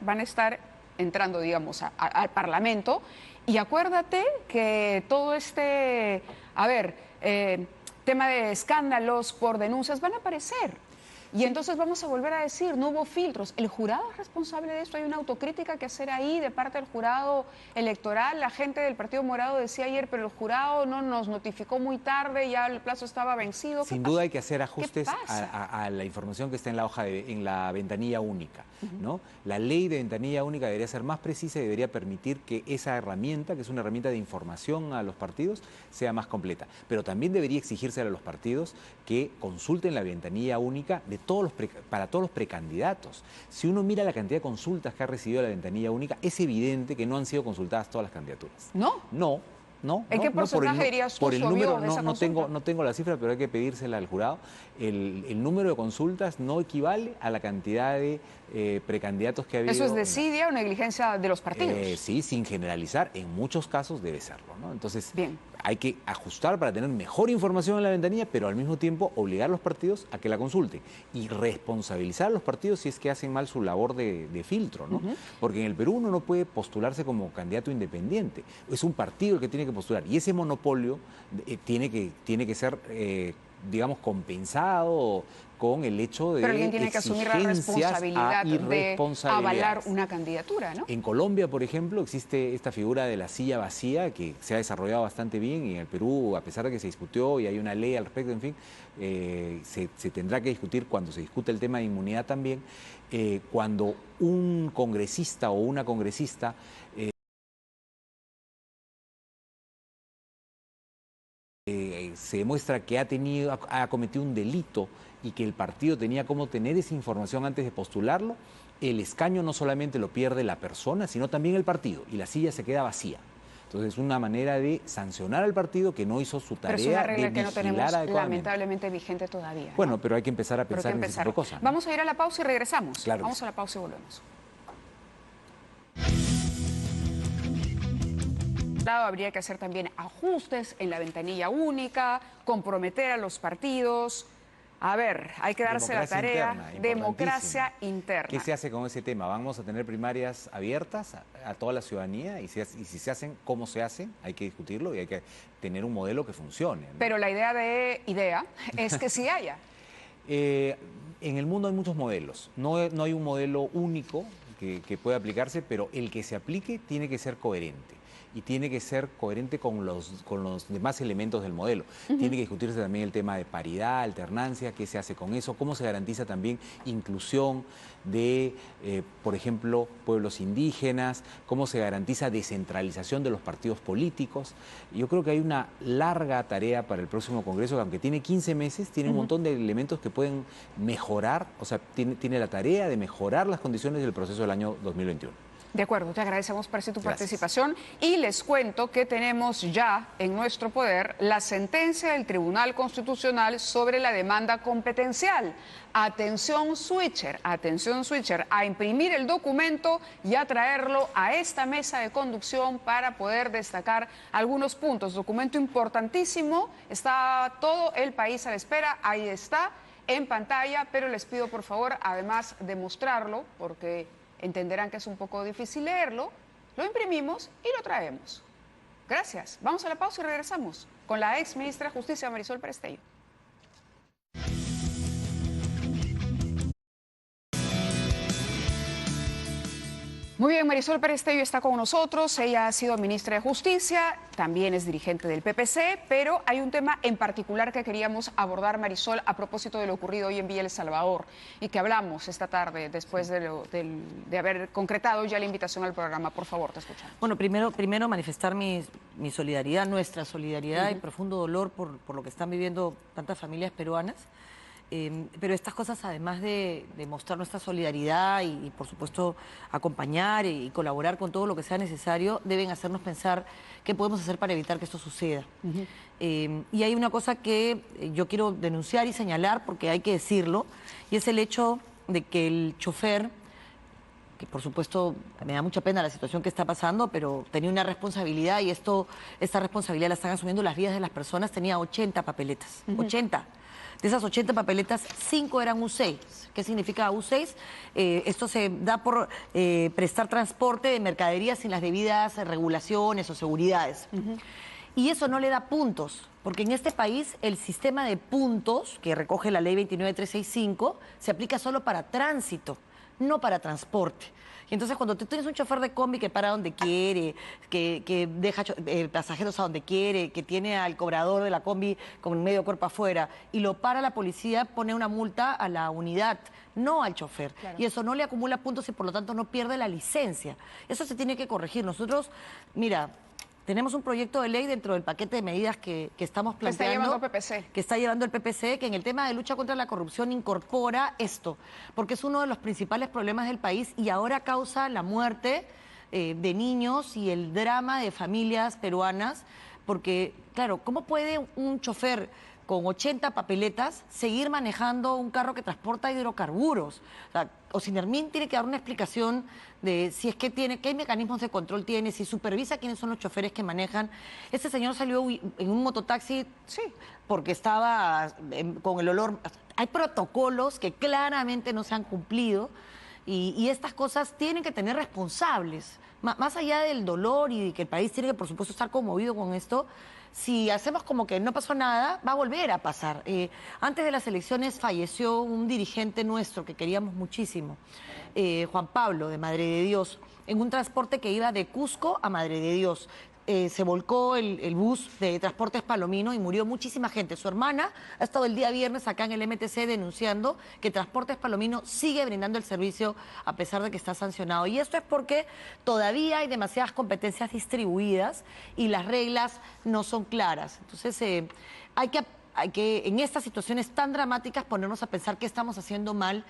entrando, digamos, al Parlamento. Y acuérdate que todo este, tema de escándalos por denuncias van a aparecer. Y entonces vamos a volver a decir, no hubo filtros. ¿El jurado es responsable de esto? ¿Hay una autocrítica que hacer ahí de parte del jurado electoral? La gente del Partido Morado decía ayer, pero el jurado no nos notificó muy tarde, ya el plazo estaba vencido. Sin duda hay que hacer ajustes a la información que está en la hoja en la ventanilla única, ¿no? La ley de ventanilla única debería ser más precisa y debería permitir que esa herramienta, que es una herramienta de información a los partidos, sea más completa. Pero también debería exigirse a los partidos que consulten la ventanilla única para todos los precandidatos. Si uno mira la cantidad de consultas que ha recibido la ventanilla única, es evidente que no han sido consultadas todas las candidaturas. ¿No? No. ¿En qué porcentaje dirías tú por el número, de esa consulta? no tengo la cifra, pero hay que pedírsela al jurado. El número de consultas no equivale a la cantidad de precandidatos que ha habido. ¿Eso es desidia o negligencia de los partidos? Sí, sin generalizar, en muchos casos debe serlo, ¿no? Entonces, bien, hay que ajustar para tener mejor información en la ventanilla, pero al mismo tiempo obligar a los partidos a que la consulten y responsabilizar a los partidos si es que hacen mal su labor de filtro, ¿no? Porque en el Perú uno no puede postularse como candidato independiente, es un partido el que tiene que postular y ese monopolio tiene que ser, digamos, compensado con el hecho de pero alguien tiene que asumir la responsabilidad de avalar una candidatura, ¿no? En Colombia, por ejemplo, existe esta figura de la silla vacía que se ha desarrollado bastante bien y en el Perú, a pesar de que se discutió y hay una ley al respecto, en fin, se tendrá que discutir cuando se discute el tema de inmunidad también, cuando un congresista o una congresista se demuestra que ha cometido un delito y que el partido tenía cómo tener esa información antes de postularlo, el escaño no solamente lo pierde la persona, sino también el partido, y la silla se queda vacía. Entonces es una manera de sancionar al partido que no hizo su tarea. Pero es una regla que no tenemos adecuadamente. lamentablemente vigente todavía, ¿no? Bueno, pero hay que empezar a pensar en ese tipo de cosas, ¿no? Vamos a ir a la pausa y regresamos. Claro. Vamos a la pausa y volvemos. Habría que hacer también ajustes en la ventanilla única, comprometer a los partidos. A ver, hay que darse la tarea, democracia interna. ¿Qué se hace con ese tema? ¿Vamos a tener primarias abiertas a toda la ciudadanía? Y si se hacen, ¿cómo se hacen? Hay que discutirlo y hay que tener un modelo que funcione, ¿no? Pero la idea es que sí haya. En el mundo hay muchos modelos. No hay un modelo único que pueda aplicarse, pero el que se aplique tiene que ser coherente. Y tiene que ser coherente con los demás elementos del modelo. Tiene que discutirse también el tema de paridad, alternancia, qué se hace con eso, cómo se garantiza también inclusión de, por ejemplo, pueblos indígenas, cómo se garantiza descentralización de los partidos políticos. Yo creo que hay una larga tarea para el próximo Congreso, que aunque tiene 15 meses, tiene un montón de elementos que pueden mejorar, o sea, tiene la tarea de mejorar las condiciones del proceso del año 2021. De acuerdo, te agradecemos, Percy, tu participación y les cuento que tenemos ya en nuestro poder la sentencia del Tribunal Constitucional sobre la demanda competencial. Atención switcher, a imprimir el documento y a traerlo a esta mesa de conducción para poder destacar algunos puntos. Documento importantísimo, está todo el país a la espera, ahí está en pantalla, pero les pido por favor, además de mostrarlo, porque entenderán que es un poco difícil leerlo, lo imprimimos y lo traemos. Gracias. Vamos a la pausa y regresamos con la ex ministra de Justicia, Marisol Perestello. Muy bien, Marisol Perestello está con nosotros. Ella ha sido ministra de Justicia, también es dirigente del PPC, pero hay un tema en particular que queríamos abordar, Marisol, a propósito de lo ocurrido hoy en Villa El Salvador y que hablamos esta tarde después de haber concretado ya la invitación al programa. Por favor, te escuchamos. Bueno, primero manifestar mi solidaridad, nuestra solidaridad y profundo dolor por lo que están viviendo tantas familias peruanas. Pero estas cosas, además de mostrar nuestra solidaridad y por supuesto acompañar y colaborar con todo lo que sea necesario, deben hacernos pensar qué podemos hacer para evitar que esto suceda. Y hay una cosa que yo quiero denunciar y señalar, porque hay que decirlo, y es el hecho de que el chofer, que por supuesto me da mucha pena la situación que está pasando, pero tenía una responsabilidad y esta responsabilidad la están asumiendo las vidas de las personas, tenía 80 papeletas, 80. De esas 80 papeletas, 5 eran U6. ¿Qué significa U6? Esto se da por prestar transporte de mercaderías sin las debidas regulaciones o seguridades. Y eso no le da puntos, porque en este país el sistema de puntos que recoge la ley 29365 se aplica solo para tránsito, no para transporte. Y entonces cuando tú tienes un chofer de combi que para donde quiere, que deja pasajeros a donde quiere, que tiene al cobrador de la combi con medio cuerpo afuera y lo para la policía, pone una multa a la unidad, no al chofer. Claro. Y eso no le acumula puntos y por lo tanto no pierde la licencia. Eso se tiene que corregir. Nosotros, mira, tenemos un proyecto de ley dentro del paquete de medidas que estamos planteando. Que está llevando el PPC. Que está llevando el PPC, que en el tema de lucha contra la corrupción incorpora esto, porque es uno de los principales problemas del país y ahora causa la muerte de niños y el drama de familias peruanas, porque, claro, ¿cómo puede un chofer con 80 papeletas seguir manejando un carro que transporta hidrocarburos? O sea, Ocinermin tiene que dar una explicación de si es que tiene, qué mecanismos de control tiene, si supervisa quiénes son los choferes que manejan. Este señor salió en un mototaxi, sí, porque estaba con el olor. Hay protocolos que claramente no se han cumplido y estas cosas tienen que tener responsables. Más allá del dolor y de que el país tiene que, por supuesto, estar conmovido con esto, si hacemos como que no pasó nada, va a volver a pasar. Antes de las elecciones falleció un dirigente nuestro que queríamos muchísimo, Juan Pablo, de Madre de Dios, en un transporte que iba de Cusco a Madre de Dios. Se volcó el bus de Transportes Palomino y murió muchísima gente. Su hermana ha estado el día viernes acá en el MTC denunciando que Transportes Palomino sigue brindando el servicio a pesar de que está sancionado. Y esto es porque todavía hay demasiadas competencias distribuidas y las reglas no son claras. Entonces hay que en estas situaciones tan dramáticas ponernos a pensar qué estamos haciendo mal,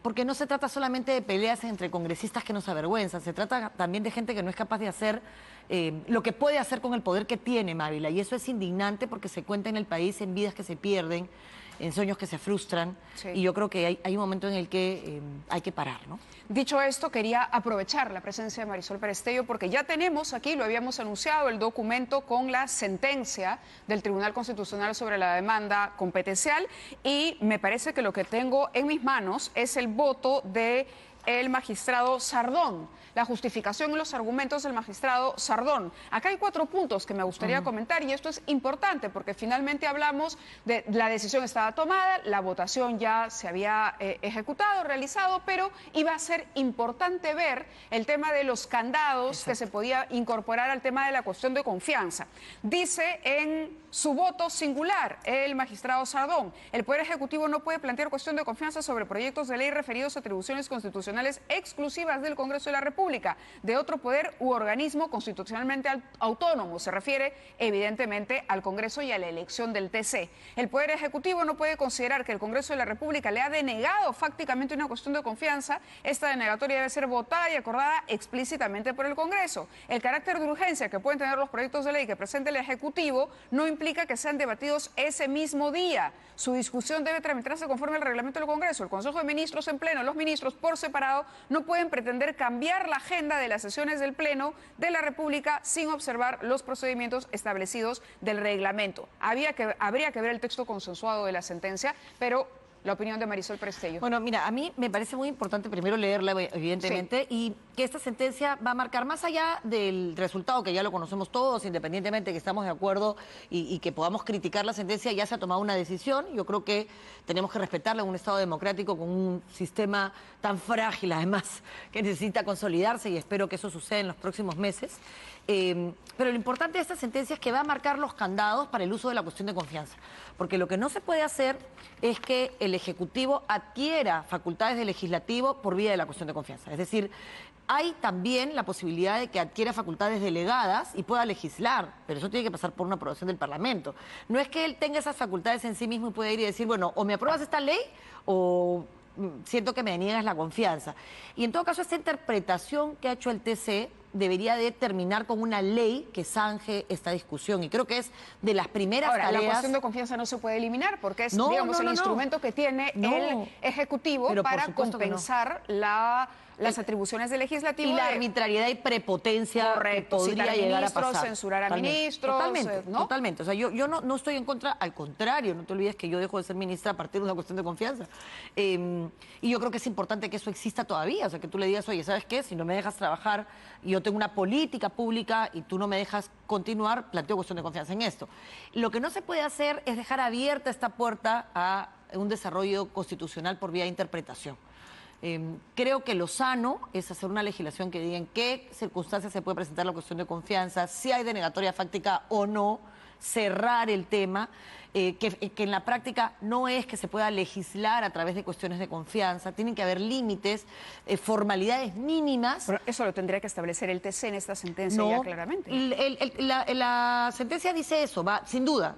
porque no se trata solamente de peleas entre congresistas que nos avergüenzan, se trata también de gente que no es capaz de hacer lo que puede hacer con el poder que tiene Mávila, y eso es indignante porque se cuenta en el país en vidas que se pierden, en sueños que se frustran, sí. Y yo creo que hay un momento en el que hay que parar, ¿no? Dicho esto, quería aprovechar la presencia de Marisol Perestello porque ya tenemos aquí, lo habíamos anunciado, el documento con la sentencia del Tribunal Constitucional sobre la demanda competencial y me parece que lo que tengo en mis manos es el voto del magistrado Sardón, la justificación y los argumentos del magistrado Sardón. Acá hay 4 puntos que me gustaría comentar y esto es importante porque finalmente hablamos de la decisión estaba tomada, la votación ya se había ejecutado, realizado, pero iba a ser importante ver el tema de los candados. Exacto. Que se podía incorporar al tema de la cuestión de confianza. Dice en su voto singular el magistrado Sardón, el Poder Ejecutivo no puede plantear cuestión de confianza sobre proyectos de ley referidos a atribuciones constitucionales constitucionales exclusivas del Congreso de la República, de otro poder u organismo constitucionalmente autónomo. Se refiere evidentemente al Congreso y a la elección del TC. El Poder Ejecutivo no puede considerar que el Congreso de la República le ha denegado fácticamente una cuestión de confianza. Esta denegatoria debe ser votada y acordada explícitamente por el Congreso. El carácter de urgencia que pueden tener los proyectos de ley que presente el Ejecutivo no implica que sean debatidos ese mismo día. Su discusión debe tramitarse conforme al reglamento del Congreso. El Consejo de Ministros en pleno, los ministros por separado, no pueden pretender cambiar la agenda de las sesiones del Pleno de la República sin observar los procedimientos establecidos del reglamento. Habría que ver el texto consensuado de la sentencia, pero la opinión de Marisol Prestello. Bueno, mira, a mí me parece muy importante primero leerla, evidentemente, y que esta sentencia va a marcar, más allá del resultado, que ya lo conocemos todos, independientemente de que estamos de acuerdo y que podamos criticar la sentencia, ya se ha tomado una decisión. Yo creo que tenemos que respetarla en un Estado democrático con un sistema tan frágil, además, que necesita consolidarse, y espero que eso suceda en los próximos meses. Pero lo importante de esta sentencia es que va a marcar los candados para el uso de la cuestión de confianza. Porque lo que no se puede hacer es que el Ejecutivo adquiera facultades del Legislativo por vía de la cuestión de confianza. Es decir, hay también la posibilidad de que adquiera facultades delegadas y pueda legislar, pero eso tiene que pasar por una aprobación del Parlamento. No es que él tenga esas facultades en sí mismo y pueda ir y decir, bueno, o me apruebas esta ley o siento que me deniegas la confianza. Y en todo caso, esta interpretación que ha hecho el TC debería de terminar con una ley que zanje esta discusión, y creo que es de las primeras tareas. La cuestión de confianza no se puede eliminar porque es, digamos, el instrumento que tiene el Ejecutivo para compensar las atribuciones del Legislativo. Y la arbitrariedad y prepotencia que podría llegar a pasar. Censurar a ministros. Totalmente, totalmente. O sea, yo no estoy en contra, al contrario, no te olvides que yo dejo de ser ministra a partir de una cuestión de confianza. Y yo creo que es importante que eso exista todavía, o sea, que tú le digas, oye, ¿sabes qué? Si no me dejas trabajar, yo tengo una política pública y tú no me dejas continuar, planteo cuestión de confianza en esto. Lo que no se puede hacer es dejar abierta esta puerta a un desarrollo constitucional por vía de interpretación. Creo que lo sano es hacer una legislación que diga en qué circunstancias se puede presentar la cuestión de confianza, si hay denegatoria fáctica o no, cerrar el tema, que en la práctica no es que se pueda legislar a través de cuestiones de confianza, tienen que haber límites, formalidades mínimas. Pero eso lo tendría que establecer el TC en esta sentencia ya claramente. La sentencia dice eso, va, sin duda,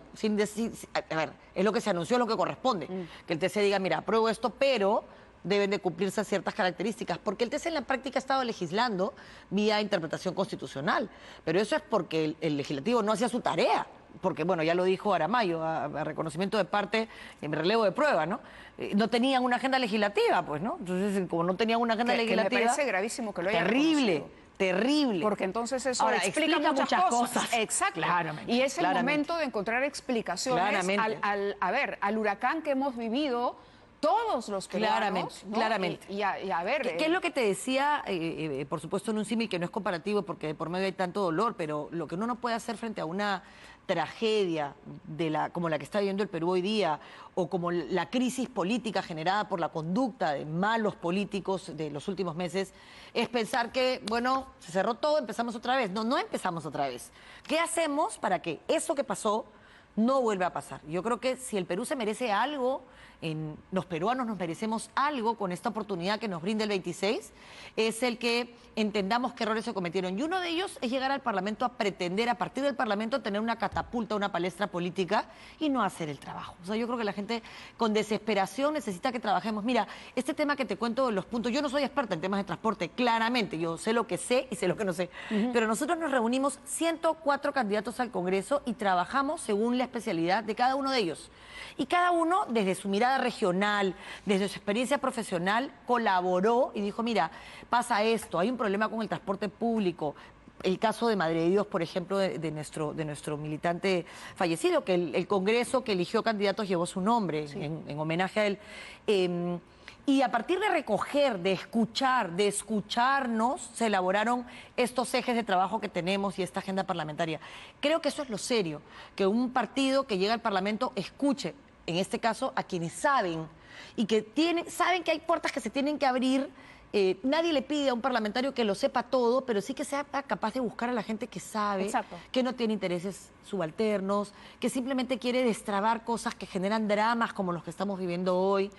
a ver, es lo que se anunció, es lo que corresponde, que el TC diga, mira, apruebo esto, pero deben de cumplirse ciertas características, porque el TC en la práctica ha estado legislando vía interpretación constitucional, pero eso es porque el legislativo no hacía su tarea, porque, bueno, ya lo dijo Aramayo, a reconocimiento de parte, en relevo de prueba, ¿no? No tenían una agenda legislativa, pues, ¿no? Entonces, como no tenían una agenda legislativa... Que me parece gravísimo que lo haya reconocido. Terrible. Porque entonces eso ahora, explica muchas cosas. Exacto. Claramente, y es el momento de encontrar explicaciones al huracán que hemos vivido todos los peruanos. Claramente. Y a ver... ¿Qué es lo que te decía, por supuesto en un símil que no es comparativo porque de por medio hay tanto dolor, pero lo que uno no puede hacer frente a una tragedia como la que está viviendo el Perú hoy día, o como la crisis política generada por la conducta de malos políticos de los últimos meses, es pensar que, bueno, se cerró todo, empezamos otra vez. No empezamos otra vez. ¿Qué hacemos para que eso que pasó no vuelva a pasar? Yo creo que si el Perú se merece algo, los peruanos nos merecemos algo con esta oportunidad que nos brinda el 26, es el que entendamos qué errores se cometieron. Y uno de ellos es llegar al Parlamento a pretender, a partir del Parlamento, tener una catapulta, una palestra política y no hacer el trabajo. O sea, yo creo que la gente con desesperación necesita que trabajemos. Mira, este tema que te cuento de los puntos, yo no soy experta en temas de transporte, claramente, yo sé lo que sé y sé lo que no sé, pero nosotros nos reunimos 104 candidatos al Congreso y trabajamos según la especialidad de cada uno de ellos. Y cada uno, desde su mirada regional, desde su experiencia profesional, colaboró y dijo, mira, pasa esto, hay un problema con el transporte público. El caso de Madre de Dios, por ejemplo, de nuestro militante fallecido, que el Congreso que eligió candidatos llevó su nombre en homenaje a él. Y a partir de recoger, de escuchar, de escucharnos, se elaboraron estos ejes de trabajo que tenemos y esta agenda parlamentaria. Creo que eso es lo serio, que un partido que llega al Parlamento escuche, en este caso, a quienes saben y que saben que hay puertas que se tienen que abrir. Nadie le pide a un parlamentario que lo sepa todo, pero sí que sea capaz de buscar a la gente que sabe, que no tiene intereses subalternos, que simplemente quiere destrabar cosas que generan dramas como los que estamos viviendo hoy.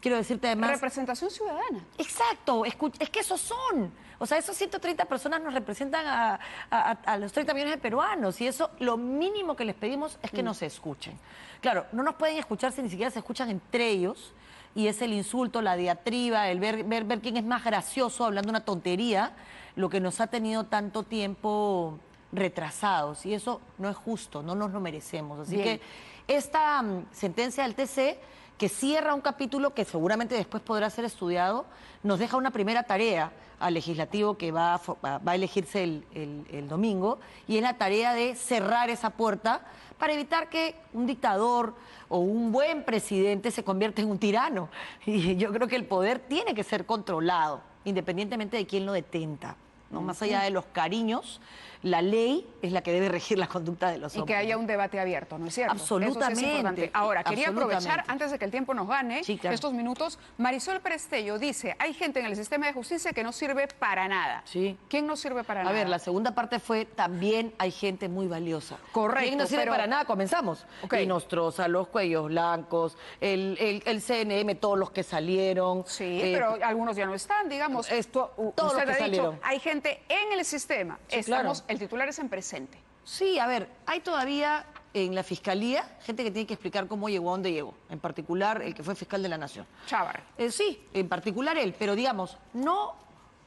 quiero decirte además... Representación ciudadana. Exacto, es que esos son. O sea, esos 130 personas nos representan a los 30 millones de peruanos y eso, lo mínimo que les pedimos es que nos escuchen. Claro, no nos pueden escuchar si ni siquiera se escuchan entre ellos y es el insulto, la diatriba, el ver quién es más gracioso hablando una tontería, lo que nos ha tenido tanto tiempo retrasados y eso no es justo, no nos lo merecemos. Así que esta sentencia del TC, que cierra un capítulo que seguramente después podrá ser estudiado, nos deja una primera tarea al legislativo que va a elegirse el domingo, y es la tarea de cerrar esa puerta para evitar que un dictador o un buen presidente se convierta en un tirano. Y yo creo que el poder tiene que ser controlado, independientemente de quién lo detenta, ¿no? Más allá de los cariños, la ley es la que debe regir la conducta de los hombres. Y que haya un debate abierto, ¿no es cierto? Absolutamente. Eso sí es importante. Ahora, quería aprovechar, antes de que el tiempo nos gane, estos minutos, Marisol Prestello dice, hay gente en el sistema de justicia que no sirve para nada. Sí. ¿Quién no sirve para nada? A ver, la segunda parte fue, también hay gente muy valiosa. Correcto. ¿Quién no sirve para nada? Comenzamos. Y Nostroza, los Cuellos Blancos, el CNM, todos los que salieron. Sí, pero algunos ya no están, digamos. Todos usted los que ha dicho, salieron. hay gente en el sistema. Sí, Estamos, claro. el titular es en presente. Sí, a ver, hay todavía en la Fiscalía gente que tiene que explicar cómo llegó a dónde llegó. En particular, el que fue fiscal de la Nación. Chávar. Sí, en particular él. Pero digamos, no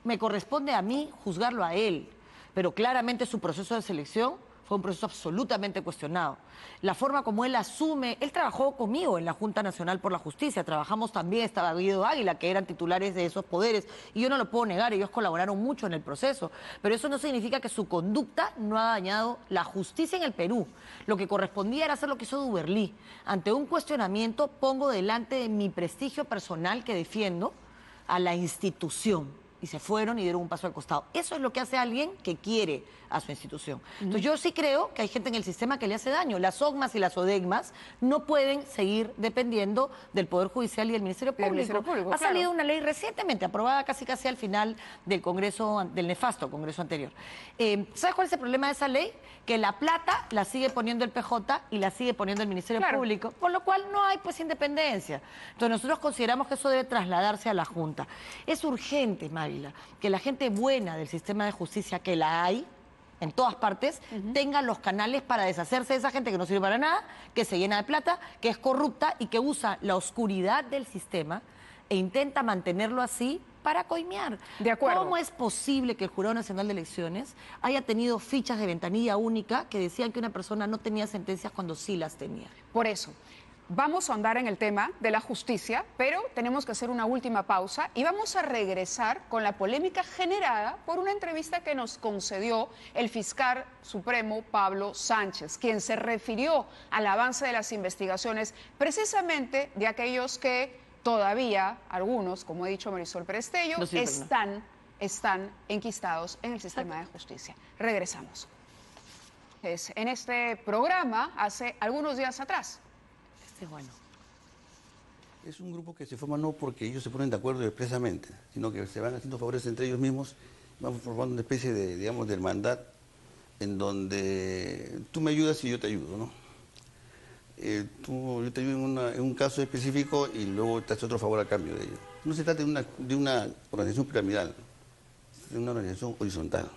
me corresponde a mí juzgarlo a él. Pero claramente su proceso de selección fue un proceso absolutamente cuestionado. La forma como él asume, él trabajó conmigo en la Junta Nacional por la Justicia, trabajamos también, estaba Guido Águila, que eran titulares de esos poderes, y yo no lo puedo negar, ellos colaboraron mucho en el proceso, pero eso no significa que su conducta no ha dañado la justicia en el Perú. Lo que correspondía era hacer lo que hizo Duberlí. Ante un cuestionamiento pongo delante de mi prestigio personal que defiendo a la institución. Y se fueron y dieron un paso al costado. Eso es lo que hace alguien que quiere a su institución. Entonces yo sí creo que hay gente en el sistema que le hace daño. Las OGMAS y las ODEGMAS no pueden seguir dependiendo del Poder Judicial y del Ministerio Público. Ha salido una ley recientemente, aprobada casi al final del Congreso, del nefasto Congreso anterior. ¿Sabes cuál es el problema de esa ley? Que la plata la sigue poniendo el PJ y la sigue poniendo el Ministerio Público, por lo cual no hay pues independencia. Entonces nosotros consideramos que eso debe trasladarse a la Junta. Es urgente, Mávila, que la gente buena del sistema de justicia, que la hay en todas partes, tenga los canales para deshacerse de esa gente que no sirve para nada, que se llena de plata, que es corrupta y que usa la oscuridad del sistema e intenta mantenerlo así para coimear. De acuerdo. ¿Cómo es posible que el Jurado Nacional de Elecciones haya tenido fichas de ventanilla única que decían que una persona no tenía sentencias cuando sí las tenía? Por eso, vamos a andar en el tema de la justicia, pero tenemos que hacer una última pausa y vamos a regresar con la polémica generada por una entrevista que nos concedió el fiscal supremo Pablo Sánchez, quien se refirió al avance de las investigaciones precisamente de aquellos que todavía, algunos, como ha dicho Marisol Prestello, están enquistados en el sistema de justicia. Regresamos. En este programa, hace algunos días atrás. Bueno. Es un grupo que se forma no porque ellos se ponen de acuerdo expresamente, sino que se van haciendo favores entre ellos mismos, van formando una especie de, digamos, de hermandad en donde tú me ayudas y yo te ayudo, ¿no? Yo te ayudo en un caso específico y luego te hace otro favor a cambio de ello. No se trata de una organización piramidal, de una organización horizontal.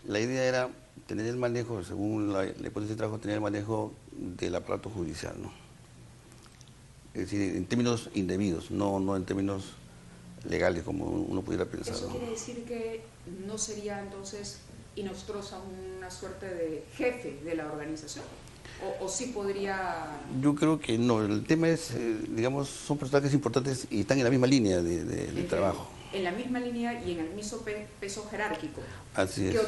La idea era tener el manejo, según la hipótesis de trabajo, tener el manejo del aparato judicial, ¿no? Es decir, en términos indebidos, no en términos legales como uno pudiera pensar. ¿Eso quiere decir que no sería entonces Nostroza una suerte de jefe de la organización? ¿O sí podría...? Yo creo que no, el tema es, digamos, son personajes importantes y están en la misma línea de trabajo. En la misma línea y en el mismo peso jerárquico. Así es.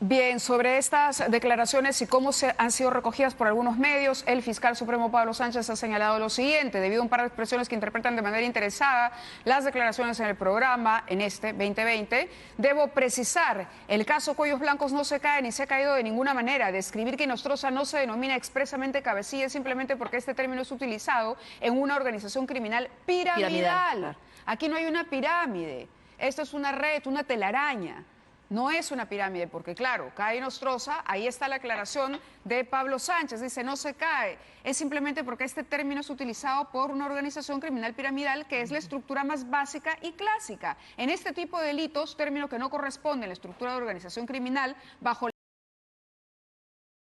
Bien, sobre estas declaraciones y cómo han sido recogidas por algunos medios, el fiscal supremo Pablo Sánchez ha señalado lo siguiente: debido a un par de expresiones que interpretan de manera interesada las declaraciones en el programa en este 2020, debo precisar, el caso Cuellos Blancos no se cae ni se ha caído de ninguna manera. Describir que Nostroza no se denomina expresamente cabecilla es simplemente porque este término es utilizado en una organización criminal piramidal. Aquí no hay una pirámide, esto es una red, una telaraña. No es una pirámide, porque claro, cae Nostroza, ahí está la aclaración de Pablo Sánchez, dice no se cae, es simplemente porque este término es utilizado por una organización criminal piramidal que es la estructura más básica y clásica. En este tipo de delitos, término que no corresponde a la estructura de organización criminal, bajo la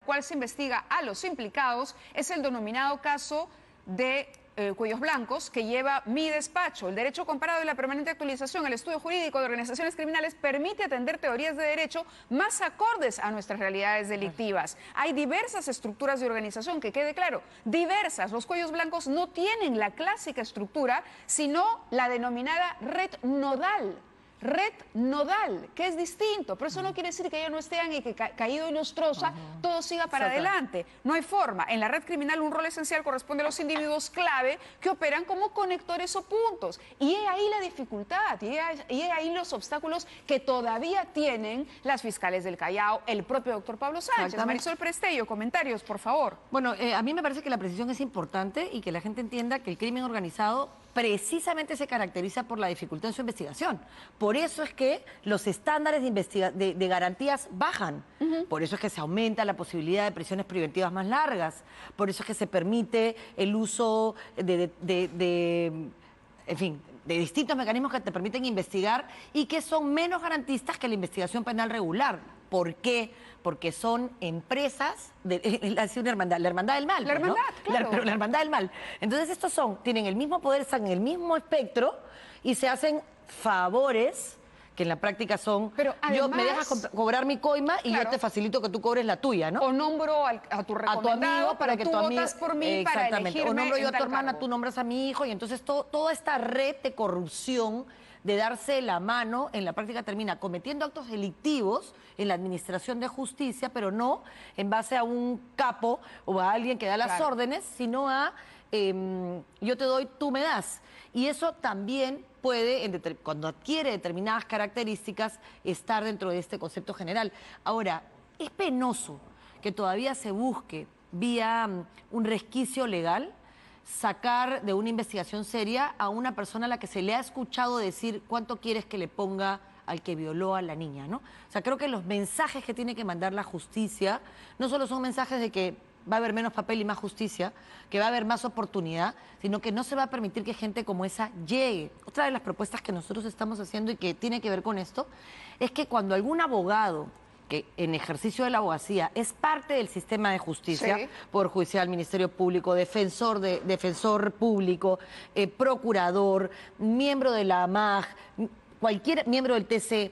cual se investiga a los implicados, es el denominado caso de Cuellos Blancos, que lleva mi despacho. El derecho comparado y la permanente actualización, el estudio jurídico de organizaciones criminales permite atender teorías de derecho más acordes a nuestras realidades delictivas. Hay diversas estructuras de organización, que quede claro, diversas. Los Cuellos Blancos no tienen la clásica estructura, sino la denominada red nodal. Red nodal, que es distinto, pero eso no quiere decir que ya no estén y que caído en Nostroza todo siga para adelante. No hay forma. En la red criminal un rol esencial corresponde a los individuos clave que operan como conectores o puntos. Y es ahí la dificultad, y es ahí los obstáculos que todavía tienen las fiscales del Callao, el propio doctor Pablo Sánchez. Marisol Prestello, comentarios, por favor. Bueno, a mí me parece que la precisión es importante y que la gente entienda que el crimen organizado precisamente se caracteriza por la dificultad en su investigación. Por eso es que los estándares de garantías bajan. Por eso es que se aumenta la posibilidad de prisiones preventivas más largas. Por eso es que se permite el uso en fin, de distintos mecanismos que te permiten investigar y que son menos garantistas que la investigación penal regular. ¿Por qué? Porque son empresas, la hermandad del mal. La hermandad, ¿no? claro. Pero la hermandad del mal. Entonces estos tienen el mismo poder, están en el mismo espectro y se hacen favores que en la práctica son, pero además, me dejas cobrar mi coima y yo te facilito que tú cobres la tuya, ¿no? O nombro a tu recomendado, a tu amigo para que tú tu amigo votas por mí para elegirme. O nombro yo a tu hermana, cargo. tú nombras a mi hijo y entonces toda esta red de corrupción, de darse la mano, en la práctica termina cometiendo actos delictivos en la administración de justicia, pero no en base a un capo o a alguien que da las órdenes, sino a yo te doy, tú me das. Y eso también puede, cuando adquiere determinadas características, estar dentro de este concepto general. Ahora, es penoso que todavía se busque, vía un resquicio legal, sacar de una investigación seria a una persona a la que se le ha escuchado decir cuánto quieres que le ponga al que violó a la niña, ¿no? O sea, creo que los mensajes que tiene que mandar la justicia no solo son mensajes de que va a haber menos papel y más justicia, que va a haber más oportunidad, sino que no se va a permitir que gente como esa llegue. Otra de las propuestas que nosotros estamos haciendo y que tiene que ver con esto es que cuando algún abogado que en ejercicio de la abogacía es parte del sistema de justicia, Poder Judicial, Ministerio Público, defensor público, procurador, miembro de la AMAG, cualquier miembro del TC,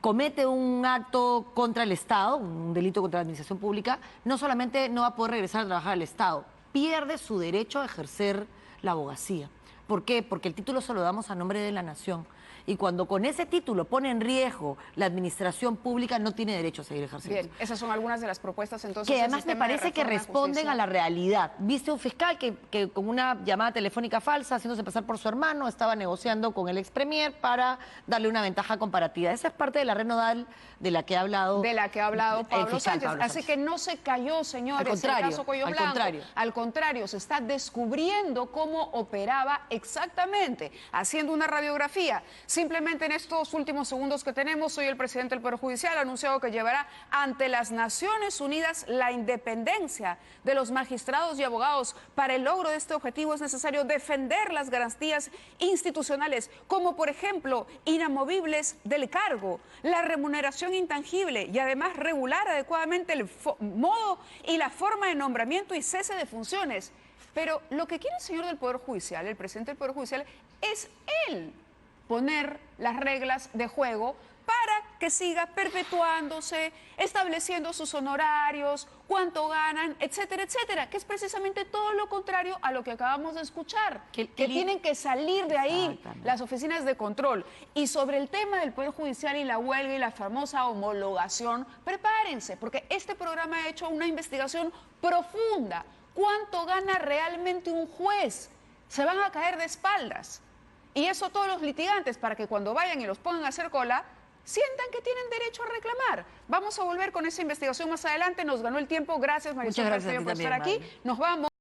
comete un acto contra el Estado, un delito contra la administración pública, no solamente no va a poder regresar a trabajar al Estado, pierde su derecho a ejercer la abogacía. ¿Por qué? Porque el título se lo damos a nombre de la nación. Y cuando con ese título pone en riesgo la administración pública, no tiene derecho a seguir ejerciendo. Bien, esas son algunas de las propuestas entonces. Que además me parece que responden a la realidad. Viste un fiscal que con una llamada telefónica falsa, haciéndose pasar por su hermano, estaba negociando con el ex premier para darle una ventaja comparativa. Esa es parte de la red nodal de la que ha hablado. De la que ha hablado Pablo Sánchez. Así que no se cayó, señores, el caso Cuellos Blancos. Al contrario, se está descubriendo cómo operaba exactamente, haciendo una radiografía. Simplemente en estos últimos segundos que tenemos, hoy el presidente del Poder Judicial ha anunciado que llevará ante las Naciones Unidas la independencia de los magistrados y abogados. Para el logro de este objetivo es necesario defender las garantías institucionales, como por ejemplo, inamovibles del cargo, la remuneración intangible y además regular adecuadamente el modo y la forma de nombramiento y cese de funciones. Pero lo que quiere el señor del Poder Judicial, el presidente del Poder Judicial, es él poner las reglas de juego para que siga perpetuándose, estableciendo sus honorarios, cuánto ganan, etcétera, etcétera, que es precisamente todo lo contrario a lo que acabamos de escuchar, que tienen que salir de ahí las oficinas de control. Y sobre el tema del Poder Judicial y la huelga y la famosa homologación, prepárense, porque este programa ha hecho una investigación profunda. ¿Cuánto gana realmente un juez? Se van a caer de espaldas. Y eso todos los litigantes, para que cuando vayan y los pongan a hacer cola, sientan que tienen derecho a reclamar. Vamos a volver con esa investigación más adelante. Nos ganó el tiempo. Gracias, Marisol, por estar aquí. Nos vamos.